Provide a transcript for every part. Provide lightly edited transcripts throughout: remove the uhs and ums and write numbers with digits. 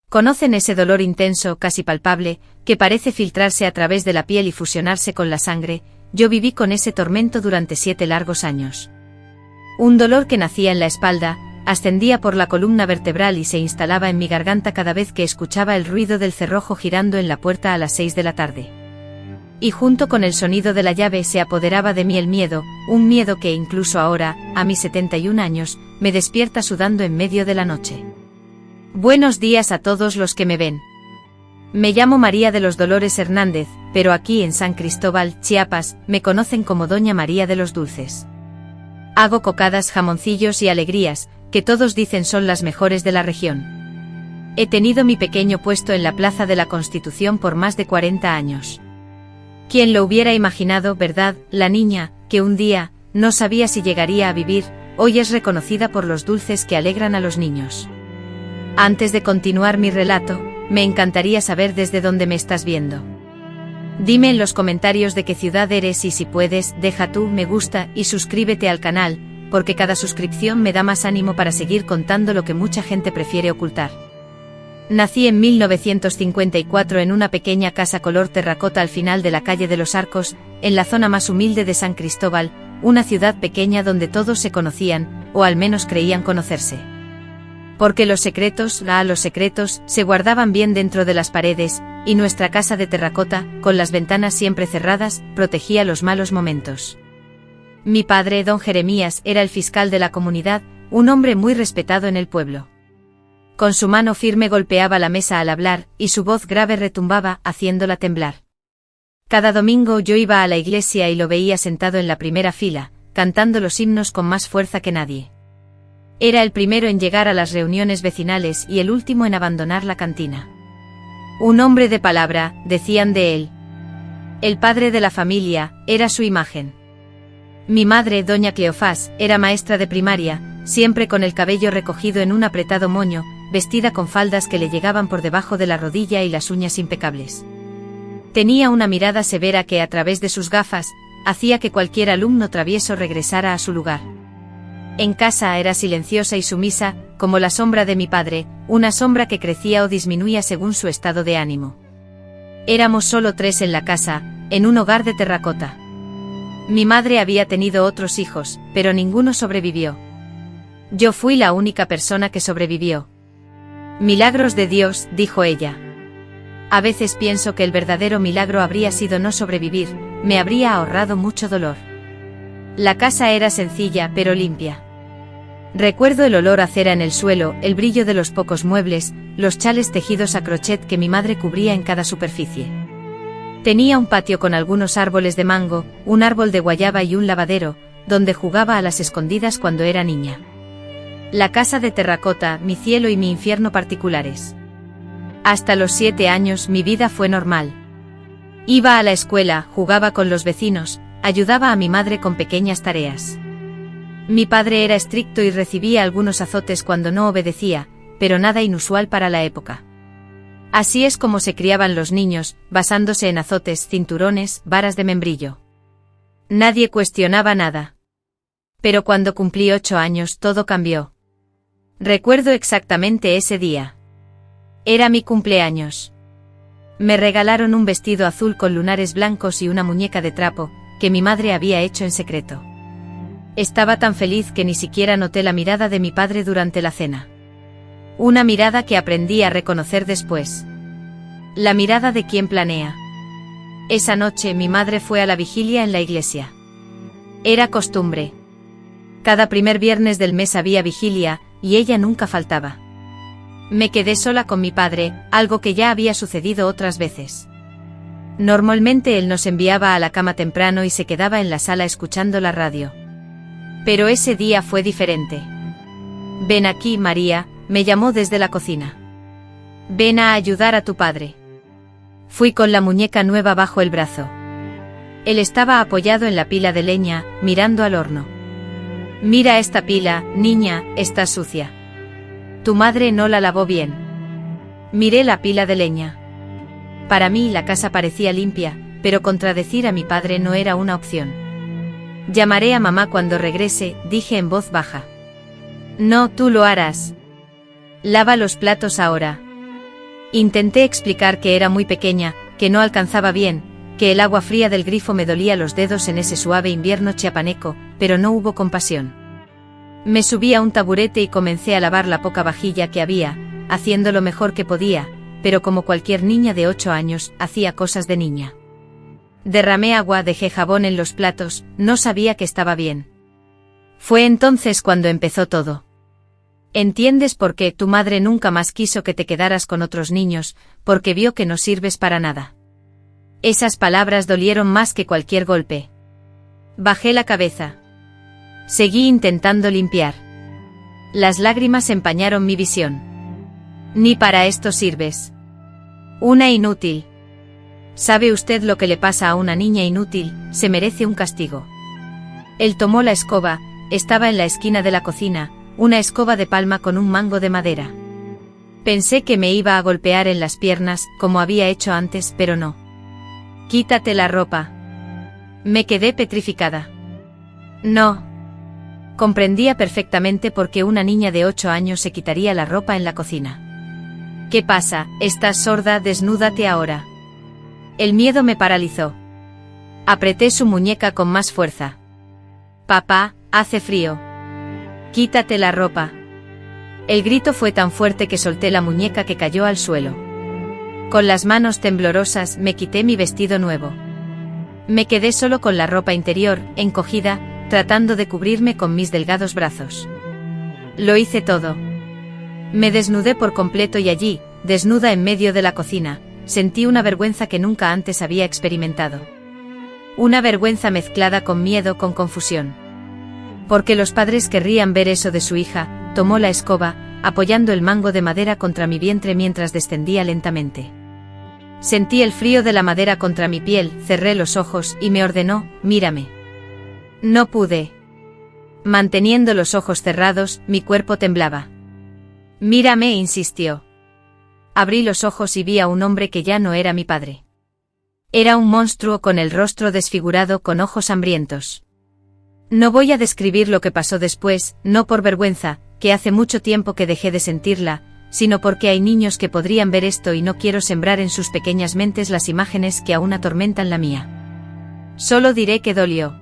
¿Conocen ese dolor intenso, casi palpable, que parece filtrarse a través de la piel y fusionarse con la sangre? Yo viví con ese tormento durante 7 largos años. Un dolor que nacía en la espalda, ascendía por la columna vertebral y se instalaba en mi garganta cada vez que escuchaba el ruido del cerrojo girando en la puerta a las 6 de la tarde. Y junto con el sonido de la llave se apoderaba de mí el miedo, un miedo que incluso ahora, a mis 71 años, me despierta sudando en medio de la noche. Buenos días a todos los que me ven. Me llamo María de los Dolores Hernández, pero aquí en San Cristóbal, Chiapas, me conocen como Doña María de los Dulces. Hago cocadas, jamoncillos y alegrías, que todos dicen son las mejores de la región. He tenido mi pequeño puesto en la Plaza de la Constitución por más de 40 años. ¿Quién lo hubiera imaginado, verdad? La niña, que un día, no sabía si llegaría a vivir, hoy es reconocida por los dulces que alegran a los niños. Antes de continuar mi relato, me encantaría saber desde dónde me estás viendo. Dime en los comentarios de qué ciudad eres y si puedes, deja tu me gusta y suscríbete al canal, porque cada suscripción me da más ánimo para seguir contando lo que mucha gente prefiere ocultar. Nací en 1954 en una pequeña casa color terracota al final de la calle de los Arcos, en la zona más humilde de San Cristóbal, una ciudad pequeña donde todos se conocían, o al menos creían conocerse. Porque los secretos, se guardaban bien dentro de las paredes, y nuestra casa de terracota, con las ventanas siempre cerradas, protegía los malos momentos. Mi padre, don Jeremías, era el fiscal de la comunidad, un hombre muy respetado en el pueblo. Con su mano firme golpeaba la mesa al hablar, y su voz grave retumbaba, haciéndola temblar. Cada domingo yo iba a la iglesia y lo veía sentado en la primera fila, cantando los himnos con más fuerza que nadie. Era el primero en llegar a las reuniones vecinales y el último en abandonar la cantina. Un hombre de palabra, decían de él. El padre de la familia, era su imagen. Mi madre, doña Cleofás, era maestra de primaria, siempre con el cabello recogido en un apretado moño, vestida con faldas que le llegaban por debajo de la rodilla y las uñas impecables. Tenía una mirada severa que a través de sus gafas, hacía que cualquier alumno travieso regresara a su lugar. En casa era silenciosa y sumisa, como la sombra de mi padre, una sombra que crecía o disminuía según su estado de ánimo. Éramos solo 3 en la casa, en un hogar de terracota. Mi madre había tenido otros hijos, pero ninguno sobrevivió. Yo fui la única persona que sobrevivió. Milagros de Dios, dijo ella. A veces pienso que el verdadero milagro habría sido no sobrevivir, me habría ahorrado mucho dolor. La casa era sencilla pero limpia. Recuerdo el olor a cera en el suelo, el brillo de los pocos muebles, los chales tejidos a crochet que mi madre cubría en cada superficie. Tenía un patio con algunos árboles de mango, un árbol de guayaba y un lavadero, donde jugaba a las escondidas cuando era niña. La casa de terracota, mi cielo y mi infierno particulares. Hasta los 7 años mi vida fue normal. Iba a la escuela, jugaba con los vecinos, ayudaba a mi madre con pequeñas tareas. Mi padre era estricto y recibía algunos azotes cuando no obedecía, pero nada inusual para la época. Así es como se criaban los niños, basándose en azotes, cinturones, varas de membrillo. Nadie cuestionaba nada. Pero cuando cumplí 8 años todo cambió. Recuerdo exactamente ese día. Era mi cumpleaños. Me regalaron un vestido azul con lunares blancos y una muñeca de trapo, que mi madre había hecho en secreto. Estaba tan feliz que ni siquiera noté la mirada de mi padre durante la cena. Una mirada que aprendí a reconocer después. La mirada de quien planea. Esa noche mi madre fue a la vigilia en la iglesia. Era costumbre. Cada primer viernes del mes había vigilia, y ella nunca faltaba. Me quedé sola con mi padre, algo que ya había sucedido otras veces. Normalmente él nos enviaba a la cama temprano y se quedaba en la sala escuchando la radio. Pero ese día fue diferente. Ven aquí, María, me llamó desde la cocina. Ven a ayudar a tu padre. Fui con la muñeca nueva bajo el brazo. Él estaba apoyado en la pila de leña, mirando al horno. Mira esta pila, niña, está sucia. Tu madre no la lavó bien. Miré la pila de leña. Para mí la casa parecía limpia, pero contradecir a mi padre no era una opción. Llamaré a mamá cuando regrese, dije en voz baja. No, tú lo harás. Lava los platos ahora. Intenté explicar que era muy pequeña, que no alcanzaba bien, que el agua fría del grifo me dolía los dedos en ese suave invierno chiapaneco, pero no hubo compasión. Me subí a un taburete y comencé a lavar la poca vajilla que había, haciendo lo mejor que podía, pero como cualquier niña de 8 años, hacía cosas de niña. Derramé agua, dejé jabón en los platos, no sabía que estaba bien. Fue entonces cuando empezó todo. ¿Entiendes por qué tu madre nunca más quiso que te quedaras con otros niños, porque vio que no sirves para nada? Esas palabras dolieron más que cualquier golpe. Bajé la cabeza. Seguí intentando limpiar. Las lágrimas empañaron mi visión. Ni para esto sirves. Una inútil. ¿Sabe usted lo que le pasa a una niña inútil? Se merece un castigo. Él tomó la escoba, estaba en la esquina de la cocina, una escoba de palma con un mango de madera. Pensé que me iba a golpear en las piernas, como había hecho antes, pero no. Quítate la ropa. Me quedé petrificada. No. Comprendía perfectamente por qué una niña de 8 años se quitaría la ropa en la cocina. ¿Qué pasa? ¿Estás sorda? Desnúdate ahora. El miedo me paralizó. Apreté su muñeca con más fuerza. Papá, hace frío. Quítate la ropa. El grito fue tan fuerte que solté la muñeca que cayó al suelo. Con las manos temblorosas me quité mi vestido nuevo. Me quedé solo con la ropa interior, encogida, tratando de cubrirme con mis delgados brazos. Lo hice todo. Me desnudé por completo y allí, desnuda en medio de la cocina, sentí una vergüenza que nunca antes había experimentado. Una vergüenza mezclada con miedo, con confusión. Porque los padres querrían ver eso de su hija, tomó la escoba, apoyando el mango de madera contra mi vientre mientras descendía lentamente. Sentí el frío de la madera contra mi piel, cerré los ojos y me ordenó, mírame. No pude. Manteniendo los ojos cerrados, mi cuerpo temblaba. Mírame, insistió. Abrí los ojos y vi a un hombre que ya no era mi padre. Era un monstruo con el rostro desfigurado, con ojos hambrientos. No voy a describir lo que pasó después, no por vergüenza, que hace mucho tiempo que dejé de sentirla, sino porque hay niños que podrían ver esto y no quiero sembrar en sus pequeñas mentes las imágenes que aún atormentan la mía. Solo diré que dolió.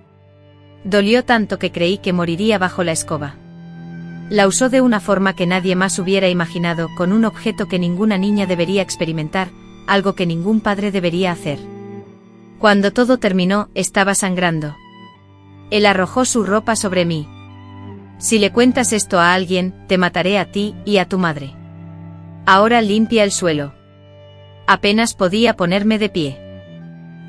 Dolió tanto que creí que moriría bajo la escoba. La usó de una forma que nadie más hubiera imaginado, con un objeto que ninguna niña debería experimentar, algo que ningún padre debería hacer. Cuando todo terminó, estaba sangrando. Él arrojó su ropa sobre mí. Si le cuentas esto a alguien, te mataré a ti y a tu madre. Ahora limpia el suelo. Apenas podía ponerme de pie.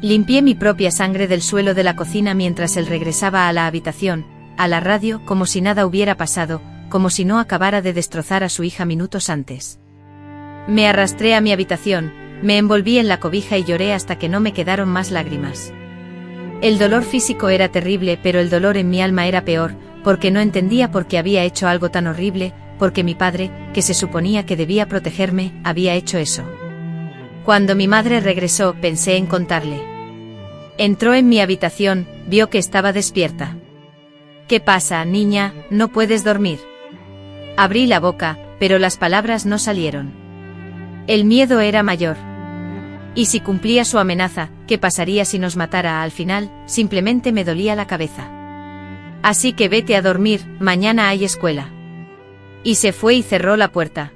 Limpié mi propia sangre del suelo de la cocina mientras él regresaba a la habitación, a la radio, como si nada hubiera pasado, como si no acabara de destrozar a su hija minutos antes. Me arrastré a mi habitación, me envolví en la cobija y lloré hasta que no me quedaron más lágrimas. El dolor físico era terrible, pero el dolor en mi alma era peor, porque no entendía por qué había hecho algo tan horrible, porque mi padre, que se suponía que debía protegerme, había hecho eso. Cuando mi madre regresó, pensé en contarle. Entró en mi habitación, vio que estaba despierta. ¿Qué pasa, niña? ¿No puedes dormir? Abrí la boca, pero las palabras no salieron. El miedo era mayor. Y si cumplía su amenaza, ¿qué pasaría si nos matara al final? Simplemente me dolía la cabeza. Así que vete a dormir, mañana hay escuela. Y se fue y cerró la puerta.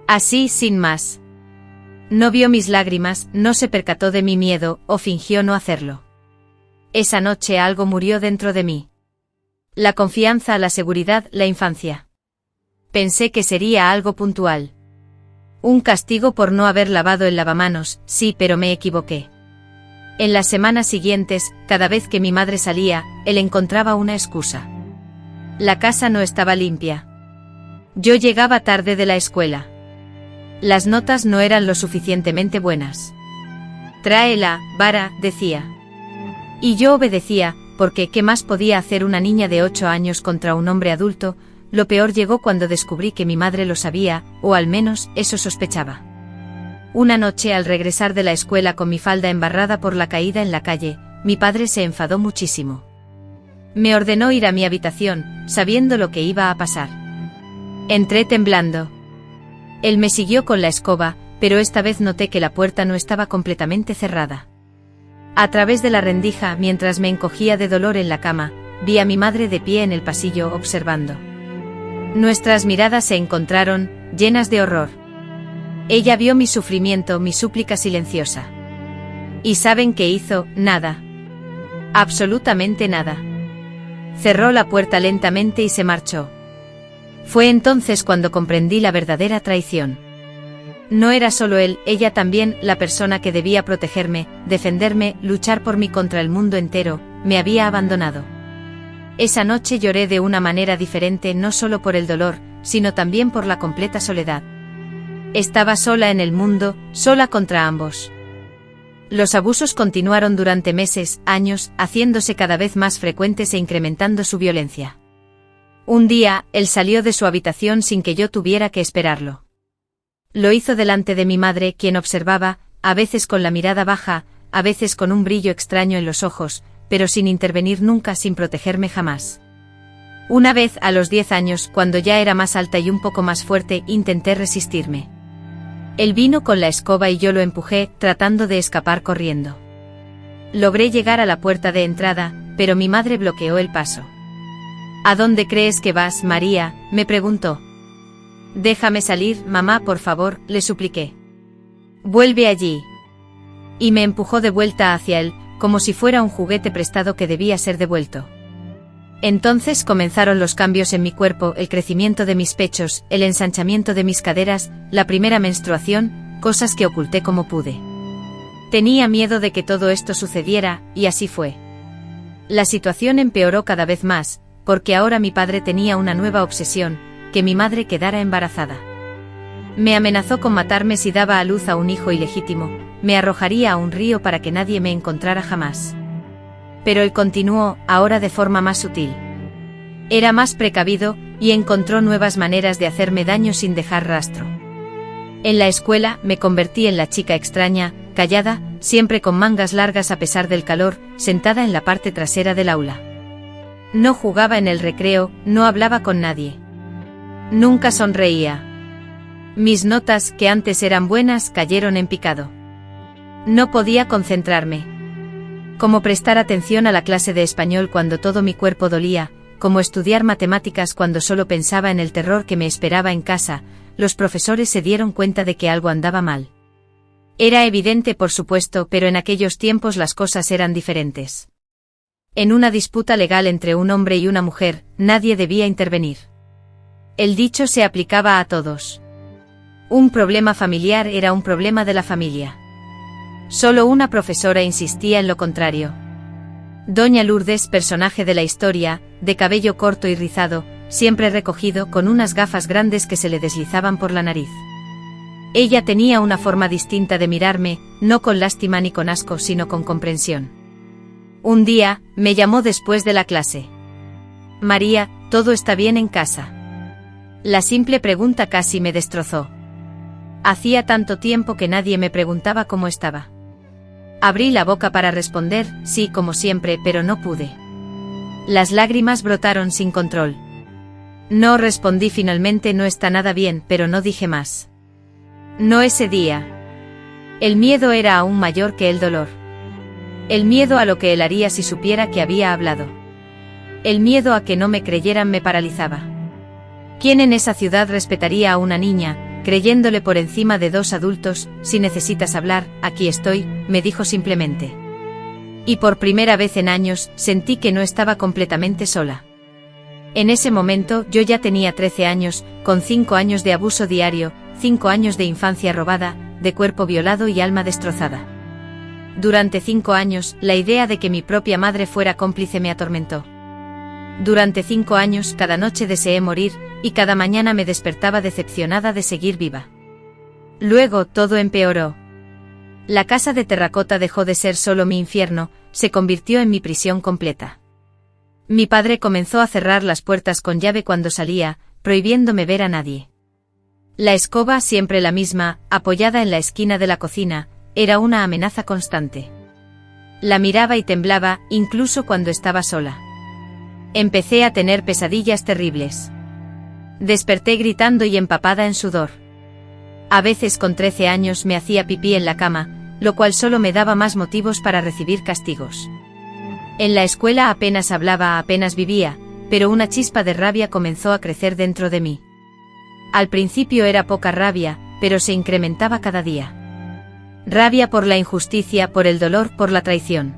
Así, sin más. No vio mis lágrimas, no se percató de mi miedo, o fingió no hacerlo. Esa noche algo murió dentro de mí. La confianza, la seguridad, la infancia. Pensé que sería algo puntual. Un castigo por no haber lavado el lavamanos, sí, pero me equivoqué. En las semanas siguientes, cada vez que mi madre salía, él encontraba una excusa. La casa no estaba limpia. Yo llegaba tarde de la escuela. Las notas no eran lo suficientemente buenas. Tráela, vara, decía. Y yo obedecía, porque ¿qué más podía hacer una niña de 8 años contra un hombre adulto? Lo peor llegó cuando descubrí que mi madre lo sabía, o al menos eso sospechaba. Una noche al regresar de la escuela con mi falda embarrada por la caída en la calle, mi padre se enfadó muchísimo. Me ordenó ir a mi habitación, sabiendo lo que iba a pasar. Entré temblando. Él me siguió con la escoba, pero esta vez noté que la puerta no estaba completamente cerrada. A través de la rendija, mientras me encogía de dolor en la cama, vi a mi madre de pie en el pasillo observando. Nuestras miradas se encontraron, llenas de horror. Ella vio mi sufrimiento, mi súplica silenciosa. ¿Y saben qué hizo? Nada. Absolutamente nada. Cerró la puerta lentamente y se marchó. Fue entonces cuando comprendí la verdadera traición. No era solo él, ella también, la persona que debía protegerme, defenderme, luchar por mí contra el mundo entero, me había abandonado. Esa noche lloré de una manera diferente, no solo por el dolor, sino también por la completa soledad. Estaba sola en el mundo, sola contra ambos. Los abusos continuaron durante meses, años, haciéndose cada vez más frecuentes e incrementando su violencia. Un día, él salió de su habitación sin que yo tuviera que esperarlo. Lo hizo delante de mi madre, quien observaba, a veces con la mirada baja, a veces con un brillo extraño en los ojos, pero sin intervenir nunca, sin protegerme jamás. Una vez, a los 10 años, cuando ya era más alta y un poco más fuerte, intenté resistirme. Él vino con la escoba y yo lo empujé, tratando de escapar corriendo. Logré llegar a la puerta de entrada, pero mi madre bloqueó el paso. ¿A dónde crees que vas, María?, me preguntó. Déjame salir, mamá, por favor, le supliqué. Vuelve allí. Y me empujó de vuelta hacia él, como si fuera un juguete prestado que debía ser devuelto. Entonces comenzaron los cambios en mi cuerpo, el crecimiento de mis pechos, el ensanchamiento de mis caderas, la primera menstruación, cosas que oculté como pude. Tenía miedo de que todo esto sucediera, y así fue. La situación empeoró cada vez más, porque ahora mi padre tenía una nueva obsesión, que mi madre quedara embarazada. Me amenazó con matarme si daba a luz a un hijo ilegítimo, me arrojaría a un río para que nadie me encontrara jamás. Pero él continuó, ahora de forma más sutil. Era más precavido, y encontró nuevas maneras de hacerme daño sin dejar rastro. En la escuela, me convertí en la chica extraña, callada, siempre con mangas largas a pesar del calor, sentada en la parte trasera del aula. No jugaba en el recreo, no hablaba con nadie. Nunca sonreía. Mis notas, que antes eran buenas, cayeron en picado. No podía concentrarme. Como prestar atención a la clase de español cuando todo mi cuerpo dolía, como estudiar matemáticas cuando solo pensaba en el terror que me esperaba en casa, los profesores se dieron cuenta de que algo andaba mal. Era evidente, por supuesto, pero en aquellos tiempos las cosas eran diferentes. En una disputa legal entre un hombre y una mujer, nadie debía intervenir. El dicho se aplicaba a todos. Un problema familiar era un problema de la familia. Solo una profesora insistía en lo contrario. Doña Lourdes, personaje de la historia, de cabello corto y rizado, siempre recogido, con unas gafas grandes que se le deslizaban por la nariz. Ella tenía una forma distinta de mirarme, no con lástima ni con asco, sino con comprensión. Un día, me llamó después de la clase. María, ¿todo está bien en casa? La simple pregunta casi me destrozó. Hacía tanto tiempo que nadie me preguntaba cómo estaba. Abrí la boca para responder, sí, como siempre, pero no pude. Las lágrimas brotaron sin control. No respondí finalmente, no está nada bien, pero no dije más. No ese día. El miedo era aún mayor que el dolor. El miedo a lo que él haría si supiera que había hablado. El miedo a que no me creyeran me paralizaba. ¿Quién en esa ciudad respetaría a una niña, creyéndole por encima de dos adultos? Si necesitas hablar, aquí estoy, me dijo simplemente. Y por primera vez en años, sentí que no estaba completamente sola. En ese momento, yo ya tenía 13 años, con 5 años de abuso diario, 5 años de infancia robada, de cuerpo violado y alma destrozada. Durante 5 años, la idea de que mi propia madre fuera cómplice me atormentó. Durante 5 años, cada noche deseé morir, y cada mañana me despertaba decepcionada de seguir viva. Luego, todo empeoró. La casa de terracota dejó de ser solo mi infierno, se convirtió en mi prisión completa. Mi padre comenzó a cerrar las puertas con llave cuando salía, prohibiéndome ver a nadie. La escoba, siempre la misma, apoyada en la esquina de la cocina, era una amenaza constante. La miraba y temblaba, incluso cuando estaba sola. Empecé a tener pesadillas terribles. Desperté gritando y empapada en sudor. A veces con 13 años me hacía pipí en la cama, lo cual solo me daba más motivos para recibir castigos. En la escuela apenas hablaba, apenas vivía, pero una chispa de rabia comenzó a crecer dentro de mí. Al principio era poca rabia, pero se incrementaba cada día. Rabia por la injusticia, por el dolor, por la traición.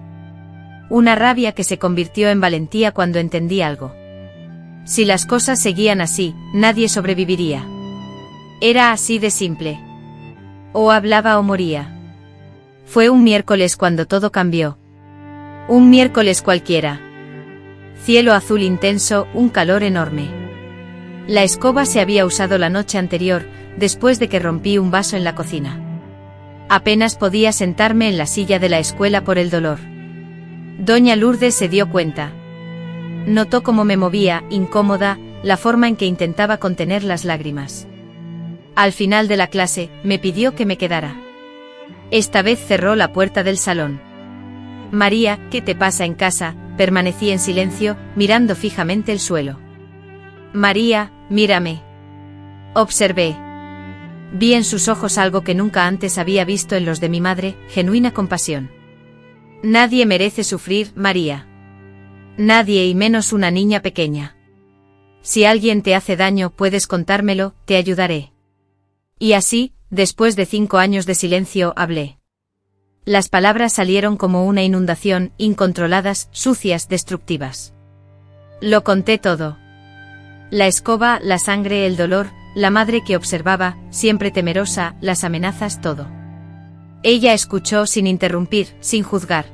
Una rabia que se convirtió en valentía cuando entendí algo. Si las cosas seguían así, nadie sobreviviría. Era así de simple. O hablaba o moría. Fue un miércoles cuando todo cambió. Un miércoles cualquiera. Cielo azul intenso, un calor enorme. La escoba se había usado la noche anterior, después de que rompí un vaso en la cocina. Apenas podía sentarme en la silla de la escuela por el dolor. Doña Lourdes se dio cuenta. Notó cómo me movía, incómoda, la forma en que intentaba contener las lágrimas. Al final de la clase, me pidió que me quedara. Esta vez cerró la puerta del salón. María, ¿qué te pasa en casa? Permanecí en silencio, mirando fijamente el suelo. María, mírame. Observé. Vi en sus ojos algo que nunca antes había visto en los de mi madre, genuina compasión. Nadie merece sufrir, María. Nadie, y menos una niña pequeña. Si alguien te hace daño, puedes contármelo, te ayudaré. Y así, después de 5 años de silencio, hablé. Las palabras salieron como una inundación, incontroladas, sucias, destructivas. Lo conté todo. La escoba, la sangre, el dolor, la madre que observaba, siempre temerosa, las amenazas, todo. Ella escuchó sin interrumpir, sin juzgar.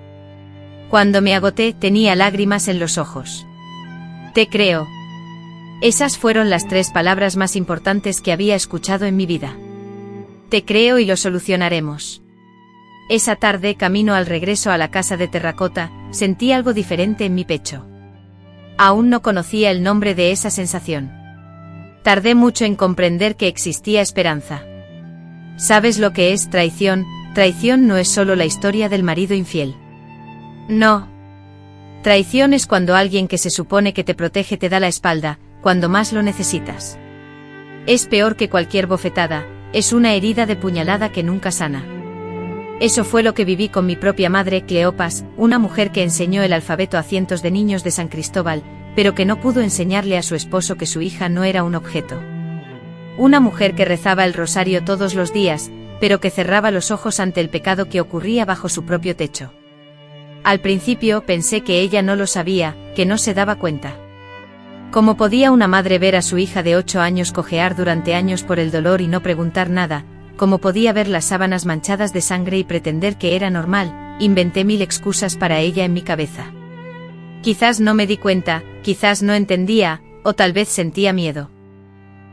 Cuando me agoté, tenía lágrimas en los ojos. Te creo. Esas fueron las 3 palabras más importantes que había escuchado en mi vida. Te creo y lo solucionaremos. Esa tarde, camino al regreso a la casa de terracota, sentí algo diferente en mi pecho. Aún no conocía el nombre de esa sensación. Tardé mucho en comprender que existía esperanza. ¿Sabes lo que es traición? Traición no es solo la historia del marido infiel. No. Traición es cuando alguien que se supone que te protege te da la espalda, cuando más lo necesitas. Es peor que cualquier bofetada, es una herida de puñalada que nunca sana. Eso fue lo que viví con mi propia madre, Cleopas, una mujer que enseñó el alfabeto a cientos de niños de San Cristóbal, pero que no pudo enseñarle a su esposo que su hija no era un objeto. Una mujer que rezaba el rosario todos los días, pero que cerraba los ojos ante el pecado que ocurría bajo su propio techo. Al principio pensé que ella no lo sabía, que no se daba cuenta. ¿Cómo podía una madre ver a su hija de 8 años cojear durante años por el dolor y no preguntar nada? ¿Cómo podía ver las sábanas manchadas de sangre y pretender que era normal? Inventé 1000 excusas para ella en mi cabeza. Quizás no me di cuenta, quizás no entendía, o tal vez sentía miedo.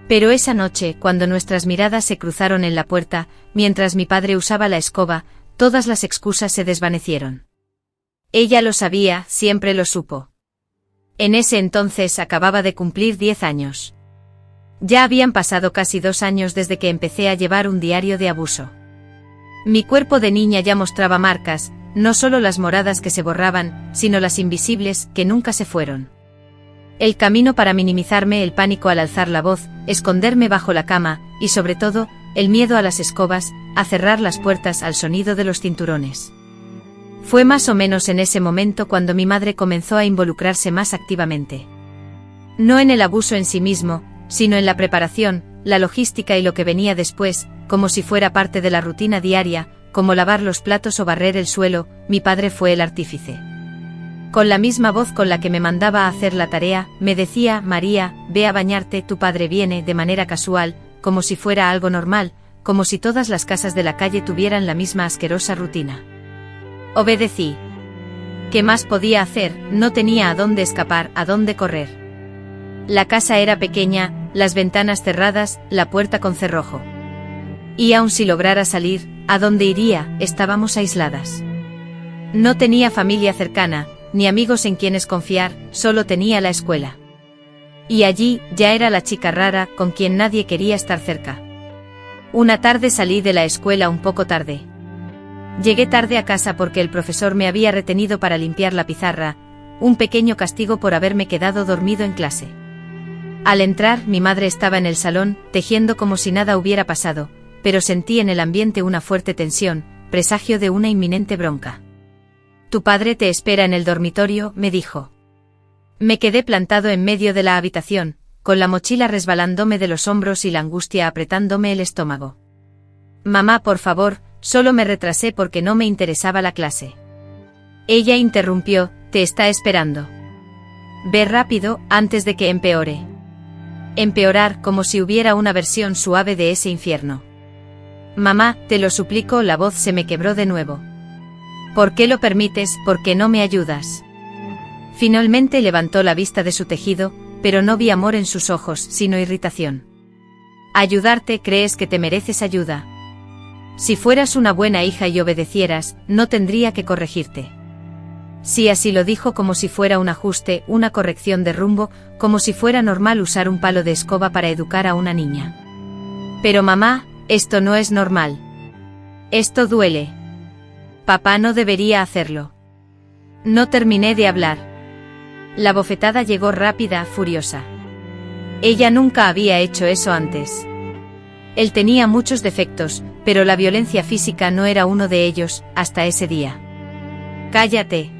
Pero esa noche, cuando nuestras miradas se cruzaron en la puerta, mientras mi padre usaba la escoba, todas las excusas se desvanecieron. Ella lo sabía, siempre lo supo. En ese entonces acababa de cumplir 10 años. Ya habían pasado casi 2 años desde que empecé a llevar un diario de abuso. Mi cuerpo de niña ya mostraba marcas, no solo las moradas que se borraban, sino las invisibles, que nunca se fueron. El camino para minimizarme, el pánico al alzar la voz, esconderme bajo la cama, y sobre todo, el miedo a las escobas, a cerrar las puertas al sonido de los cinturones. Fue más o menos en ese momento cuando mi madre comenzó a involucrarse más activamente. No en el abuso en sí mismo, sino en la preparación, la logística y lo que venía después, como si fuera parte de la rutina diaria, como lavar los platos o barrer el suelo. Mi padre fue el artífice. Con la misma voz con la que me mandaba a hacer la tarea, me decía: María, ve a bañarte, tu padre viene, de manera casual, como si fuera algo normal, como si todas las casas de la calle tuvieran la misma asquerosa rutina. Obedecí. ¿Qué más podía hacer? No tenía a dónde escapar, a dónde correr. La casa era pequeña, las ventanas cerradas, la puerta con cerrojo. Y aun si lograra salir, ¿a dónde iría? Estábamos aisladas. No tenía familia cercana, ni amigos en quienes confiar, solo tenía la escuela. Y allí, ya era la chica rara, con quien nadie quería estar cerca. Una tarde salí de la escuela un poco tarde. Llegué tarde a casa porque el profesor me había retenido para limpiar la pizarra, un pequeño castigo por haberme quedado dormido en clase. Al entrar, mi madre estaba en el salón, tejiendo como si nada hubiera pasado, pero sentí en el ambiente una fuerte tensión, presagio de una inminente bronca. «Tu padre te espera en el dormitorio», me dijo. Me quedé plantado en medio de la habitación, con la mochila resbalándome de los hombros y la angustia apretándome el estómago. «Mamá, por favor», solo me retrasé porque no me interesaba la clase. Ella interrumpió: «Te está esperando. Ve rápido, antes de que empeore». Empeorar, como si hubiera una versión suave de ese infierno. «Mamá, te lo suplico», la voz se me quebró de nuevo. «¿Por qué lo permites? ¿Por qué no me ayudas?». Finalmente levantó la vista de su tejido, pero no vi amor en sus ojos, sino irritación. «¿Ayudarte? ¿Crees que te mereces ayuda? Si fueras una buena hija y obedecieras, no tendría que corregirte». Sí, así lo dijo, como si fuera un ajuste, una corrección de rumbo, como si fuera normal usar un palo de escoba para educar a una niña. «Pero mamá, esto no es normal. Esto duele. Papá no debería hacerlo». No terminé de hablar. La bofetada llegó rápida, furiosa. Ella nunca había hecho eso antes. Él tenía muchos defectos, pero la violencia física no era uno de ellos, hasta ese día. «Cállate.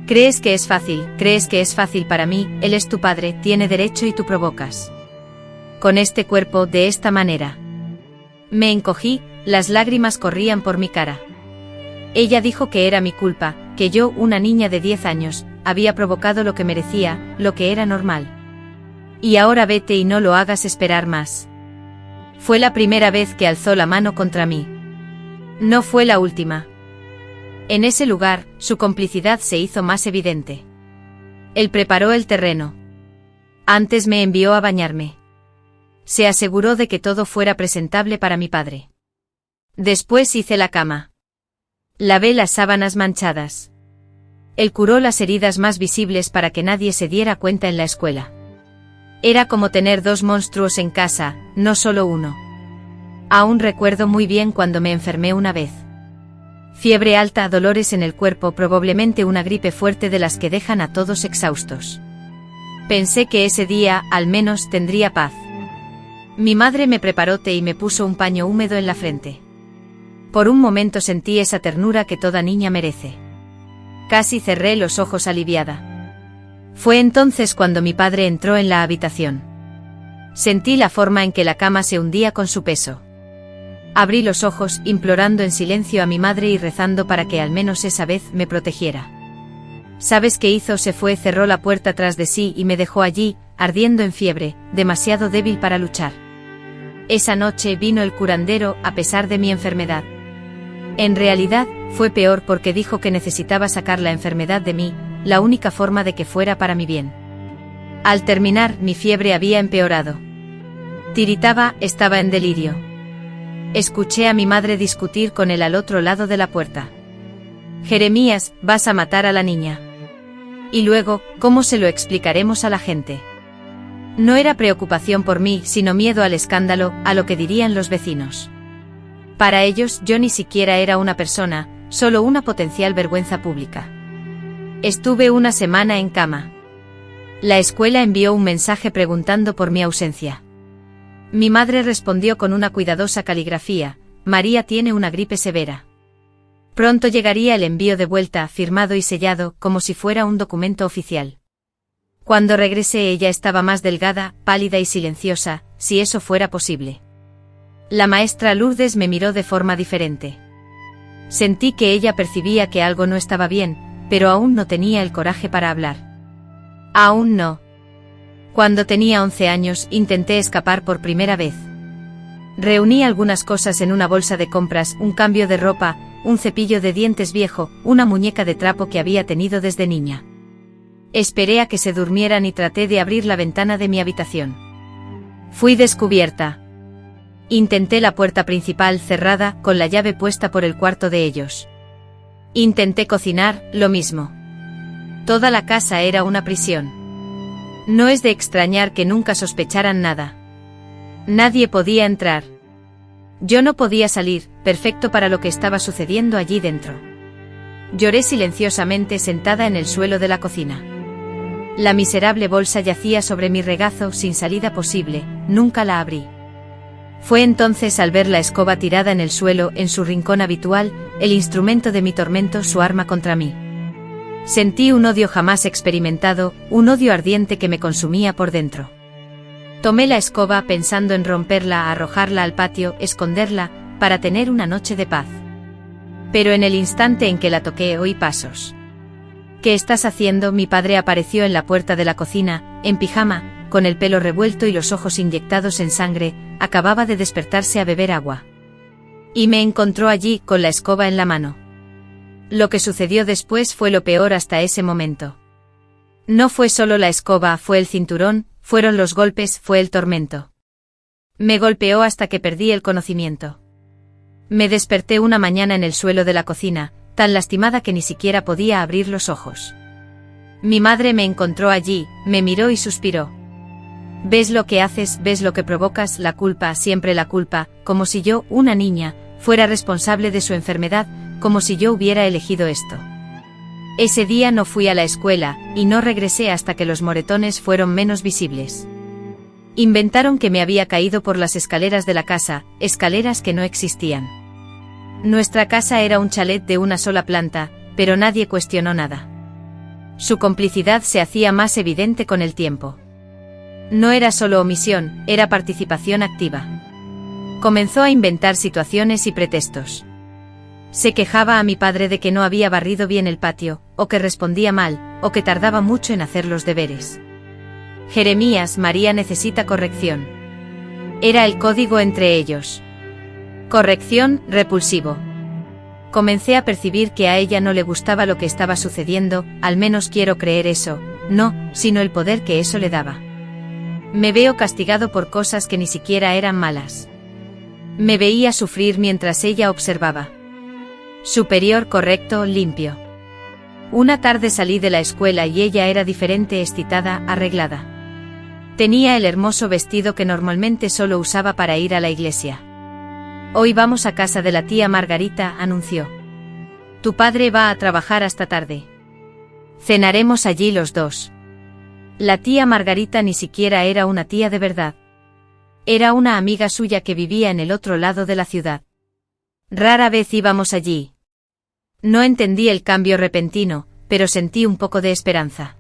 ¿Crees que es fácil? ¿Crees que es fácil para mí? Él es tu padre, tiene derecho y tú provocas. Con este cuerpo, de esta manera». Me encogí, las lágrimas corrían por mi cara. Ella dijo que era mi culpa, que yo, una niña de 10 años, había provocado lo que merecía, lo que era normal. «Y ahora vete y no lo hagas esperar más». Fue la primera vez que alzó la mano contra mí. No fue la última. En ese lugar, su complicidad se hizo más evidente. Él preparó el terreno. Antes me envió a bañarme. Se aseguró de que todo fuera presentable para mi padre. Después hice la cama. Lavé las sábanas manchadas. Él curó las heridas más visibles para que nadie se diera cuenta en la escuela. Era como tener 2 monstruos en casa, no solo uno. Aún recuerdo muy bien cuando me enfermé una vez. Fiebre alta, dolores en el cuerpo, probablemente una gripe fuerte de las que dejan a todos exhaustos. Pensé que ese día, al menos, tendría paz. Mi madre me preparó té y me puso un paño húmedo en la frente. Por un momento sentí esa ternura que toda niña merece. Casi cerré los ojos aliviada. Fue entonces cuando mi padre entró en la habitación. Sentí la forma en que la cama se hundía con su peso. Abrí los ojos, implorando en silencio a mi madre y rezando para que al menos esa vez me protegiera. ¿Sabes qué hizo? Se fue, cerró la puerta tras de sí y me dejó allí, ardiendo en fiebre, demasiado débil para luchar. Esa noche vino el curandero, a pesar de mi enfermedad. En realidad, fue peor porque dijo que necesitaba sacar la enfermedad de mí, la única forma de que fuera para mi bien. Al terminar, mi fiebre había empeorado. Tiritaba, estaba en delirio. Escuché a mi madre discutir con él al otro lado de la puerta. «Jeremías, vas a matar a la niña. Y luego, ¿cómo se lo explicaremos a la gente?». No era preocupación por mí, sino miedo al escándalo, a lo que dirían los vecinos. Para ellos, yo ni siquiera era una persona, solo una potencial vergüenza pública. Estuve una semana en cama. La escuela envió un mensaje preguntando por mi ausencia. Mi madre respondió con una cuidadosa caligrafía: «María tiene una gripe severa». Pronto llegaría el envío de vuelta, firmado y sellado, como si fuera un documento oficial. Cuando regresé ella estaba más delgada, pálida y silenciosa, si eso fuera posible. La maestra Lourdes me miró de forma diferente. Sentí que ella percibía que algo no estaba bien, pero aún no tenía el coraje para hablar. Aún no. Cuando tenía 11 años, intenté escapar por primera vez. Reuní algunas cosas en una bolsa de compras, un cambio de ropa, un cepillo de dientes viejo, una muñeca de trapo que había tenido desde niña. Esperé a que se durmieran y traté de abrir la ventana de mi habitación. Fui descubierta. Intenté la puerta principal cerrada, con la llave puesta por el cuarto de ellos. Intenté cocinar, lo mismo. Toda la casa era una prisión. No es de extrañar que nunca sospecharan nada. Nadie podía entrar. Yo no podía salir, perfecto para lo que estaba sucediendo allí dentro. Lloré silenciosamente sentada en el suelo de la cocina. La miserable bolsa yacía sobre mi regazo sin salida posible, nunca la abrí. Fue entonces al ver la escoba tirada en el suelo, en su rincón habitual, el instrumento de mi tormento, su arma contra mí. Sentí un odio jamás experimentado, un odio ardiente que me consumía por dentro. Tomé la escoba pensando en romperla, arrojarla al patio, esconderla, para tener una noche de paz. Pero en el instante en que la toqué oí pasos. ¿Qué estás haciendo? Mi padre apareció en la puerta de la cocina, en pijama, con el pelo revuelto y los ojos inyectados en sangre, acababa de despertarse a beber agua. Y me encontró allí, con la escoba en la mano. Lo que sucedió después fue lo peor hasta ese momento. No fue solo la escoba, fue el cinturón, fueron los golpes, fue el tormento. Me golpeó hasta que perdí el conocimiento. Me desperté una mañana en el suelo de la cocina, tan lastimada que ni siquiera podía abrir los ojos. Mi madre me encontró allí, me miró y suspiró. ¿Ves lo que haces? ¿Ves lo que provocas? La culpa, siempre la culpa, como si yo, una niña, fuera responsable de su enfermedad, como si yo hubiera elegido esto. Ese día no fui a la escuela, y no regresé hasta que los moretones fueron menos visibles. Inventaron que me había caído por las escaleras de la casa, escaleras que no existían. Nuestra casa era un chalet de una sola planta, pero nadie cuestionó nada. Su complicidad se hacía más evidente con el tiempo. No era solo omisión, era participación activa. Comenzó a inventar situaciones y pretextos. Se quejaba a mi padre de que no había barrido bien el patio, o que respondía mal, o que tardaba mucho en hacer los deberes. Jeremías, María necesita corrección. Era el código entre ellos. Corrección, repulsivo. Comencé a percibir que a ella no le gustaba lo que estaba sucediendo, al menos quiero creer eso, no, sino el poder que eso le daba. Me veo castigado por cosas que ni siquiera eran malas. Me veía sufrir mientras ella observaba. Superior, correcto, limpio. Una tarde salí de la escuela y ella era diferente, excitada, arreglada. Tenía el hermoso vestido que normalmente solo usaba para ir a la iglesia. Hoy vamos a casa de la tía Margarita, anunció. Tu padre va a trabajar hasta tarde. Cenaremos allí los dos. La tía Margarita ni siquiera era una tía de verdad. Era una amiga suya que vivía en el otro lado de la ciudad. Rara vez íbamos allí. No entendí el cambio repentino, pero sentí un poco de esperanza.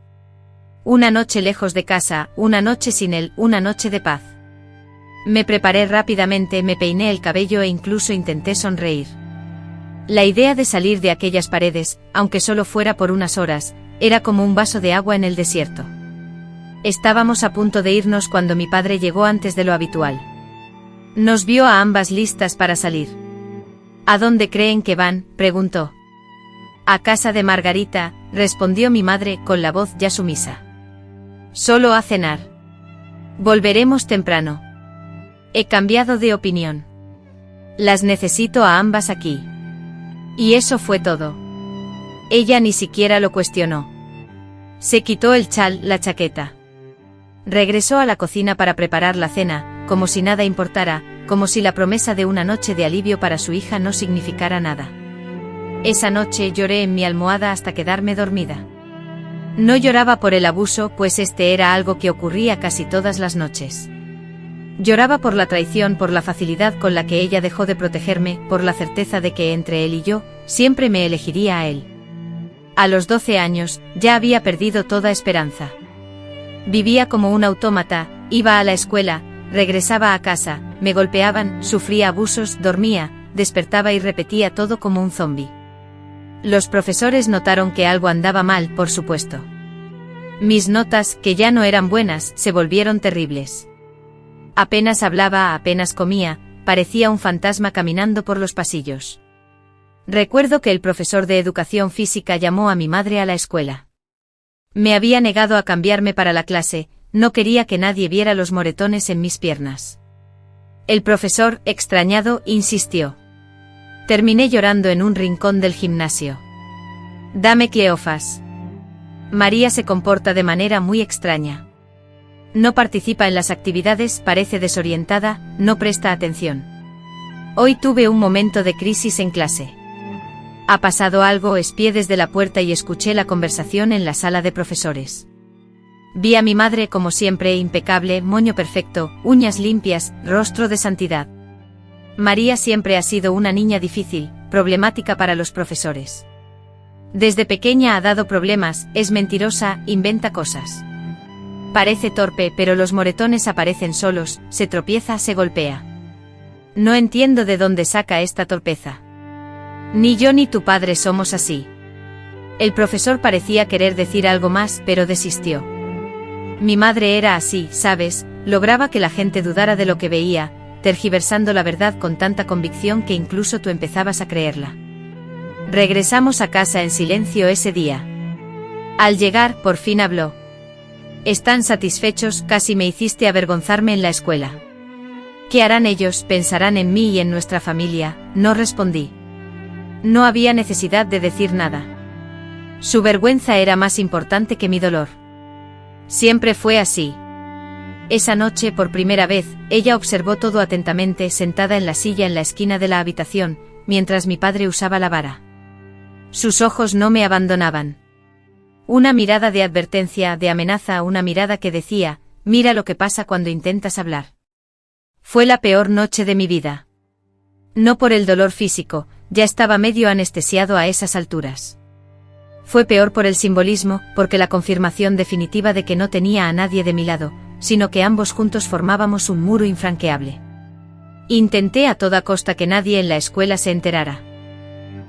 Una noche lejos de casa, una noche sin él, una noche de paz. Me preparé rápidamente, me peiné el cabello e incluso intenté sonreír. La idea de salir de aquellas paredes, aunque solo fuera por unas horas, era como un vaso de agua en el desierto. Estábamos a punto de irnos cuando mi padre llegó antes de lo habitual. Nos vio a ambas listas para salir. ¿A dónde creen que van?, preguntó. A casa de Margarita, respondió mi madre con la voz ya sumisa. Solo a cenar. Volveremos temprano. He cambiado de opinión. Las necesito a ambas aquí. Y eso fue todo. Ella ni siquiera lo cuestionó. Se quitó el chal, la chaqueta. Regresó a la cocina para preparar la cena, como si nada importara, como si la promesa de una noche de alivio para su hija no significara nada. Esa noche lloré en mi almohada hasta quedarme dormida. No lloraba por el abuso, pues este era algo que ocurría casi todas las noches. Lloraba por la traición, por la facilidad con la que ella dejó de protegerme, por la certeza de que entre él y yo, siempre me elegiría a él. A los 12 años, ya había perdido toda esperanza. Vivía como un autómata, iba a la escuela, regresaba a casa, me golpeaban, sufría abusos, dormía, despertaba y repetía todo como un zombi. Los profesores notaron que algo andaba mal, por supuesto. Mis notas, que ya no eran buenas, se volvieron terribles. Apenas hablaba, apenas comía, parecía un fantasma caminando por los pasillos. Recuerdo que el profesor de educación física llamó a mi madre a la escuela. Me había negado a cambiarme para la clase, no quería que nadie viera los moretones en mis piernas. El profesor, extrañado, insistió. Terminé llorando en un rincón del gimnasio. Dame Cleofas. María se comporta de manera muy extraña. No participa en las actividades, parece desorientada, no presta atención. Hoy tuve un momento de crisis en clase. Ha pasado algo, espié desde la puerta y escuché la conversación en la sala de profesores. Vi a mi madre como siempre impecable, moño perfecto, uñas limpias, rostro de santidad. María siempre ha sido una niña difícil, problemática para los profesores. Desde pequeña ha dado problemas, es mentirosa, inventa cosas. Parece torpe, pero los moretones aparecen solos, se tropieza, se golpea. No entiendo de dónde saca esta torpeza. Ni yo ni tu padre somos así. El profesor parecía querer decir algo más, pero desistió. Mi madre era así, ¿sabes? Lograba que la gente dudara de lo que veía, tergiversando la verdad con tanta convicción que incluso tú empezabas a creerla. Regresamos a casa en silencio ese día. Al llegar, por fin habló. ¿Están satisfechos? Casi me hiciste avergonzarme en la escuela. ¿Qué harán ellos? Pensarán en mí y en nuestra familia, no respondí. No había necesidad de decir nada. Su vergüenza era más importante que mi dolor. Siempre fue así. Esa noche, por primera vez, ella observó todo atentamente, sentada en la silla en la esquina de la habitación, mientras mi padre usaba la vara. Sus ojos no me abandonaban. Una mirada de advertencia, de amenaza, una mirada que decía, mira lo que pasa cuando intentas hablar. Fue la peor noche de mi vida. No por el dolor físico, ya estaba medio anestesiado a esas alturas. Fue peor por el simbolismo, porque la confirmación definitiva de que no tenía a nadie de mi lado, sino que ambos juntos formábamos un muro infranqueable. Intenté a toda costa que nadie en la escuela se enterara.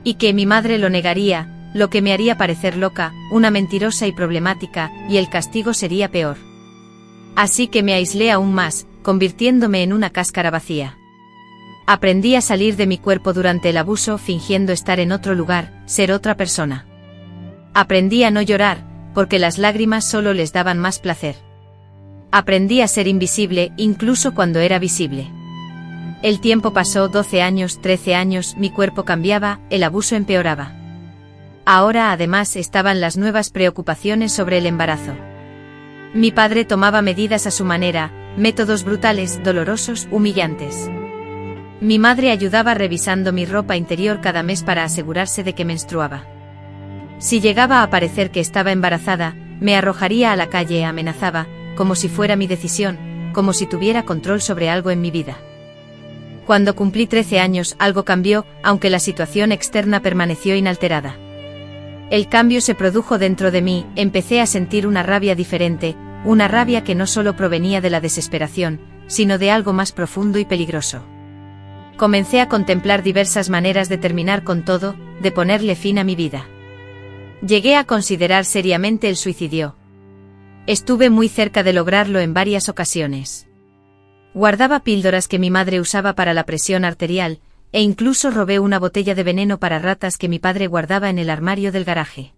Y que mi madre lo negaría, lo que me haría parecer loca, una mentirosa y problemática, y el castigo sería peor. Así que me aislé aún más, convirtiéndome en una cáscara vacía. Aprendí a salir de mi cuerpo durante el abuso fingiendo estar en otro lugar, ser otra persona. Aprendí a no llorar, porque las lágrimas solo les daban más placer. Aprendí a ser invisible, incluso cuando era visible. El tiempo pasó, 12 años, 13 años, mi cuerpo cambiaba, el abuso empeoraba. Ahora además estaban las nuevas preocupaciones sobre el embarazo. Mi padre tomaba medidas a su manera, métodos brutales, dolorosos, humillantes. Mi madre ayudaba revisando mi ropa interior cada mes para asegurarse de que menstruaba. Si llegaba a parecer que estaba embarazada, me arrojaría a la calle, amenazaba, como si fuera mi decisión, como si tuviera control sobre algo en mi vida. Cuando cumplí 13 años, algo cambió, aunque la situación externa permaneció inalterada. El cambio se produjo dentro de mí, empecé a sentir una rabia diferente, una rabia que no solo provenía de la desesperación, sino de algo más profundo y peligroso. Comencé a contemplar diversas maneras de terminar con todo, de ponerle fin a mi vida. Llegué a considerar seriamente el suicidio. Estuve muy cerca de lograrlo en varias ocasiones. Guardaba píldoras que mi madre usaba para la presión arterial, e incluso robé una botella de veneno para ratas que mi padre guardaba en el armario del garaje.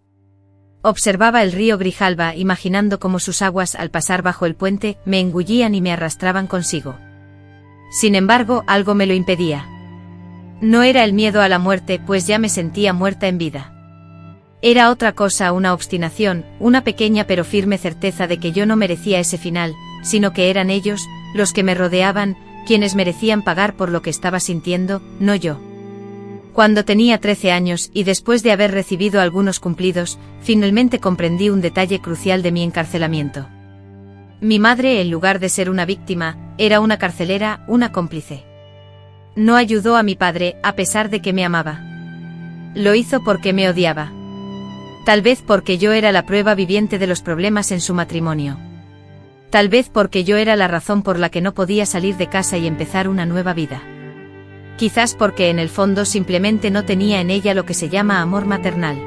Observaba el río Grijalba imaginando cómo sus aguas al pasar bajo el puente me engullían y me arrastraban consigo. Sin embargo, algo me lo impedía. No era el miedo a la muerte, pues ya me sentía muerta en vida. Era otra cosa, una obstinación, una pequeña pero firme certeza de que yo no merecía ese final, sino que eran ellos, los que me rodeaban, quienes merecían pagar por lo que estaba sintiendo, no yo. Cuando tenía 13 años y después de haber recibido algunos cumplidos, finalmente comprendí un detalle crucial de mi encarcelamiento. Mi madre, en lugar de ser una víctima, era una carcelera, una cómplice. No ayudó a mi padre, a pesar de que me amaba. Lo hizo porque me odiaba. Tal vez porque yo era la prueba viviente de los problemas en su matrimonio. Tal vez porque yo era la razón por la que no podía salir de casa y empezar una nueva vida. Quizás porque en el fondo simplemente no tenía en ella lo que se llama amor maternal.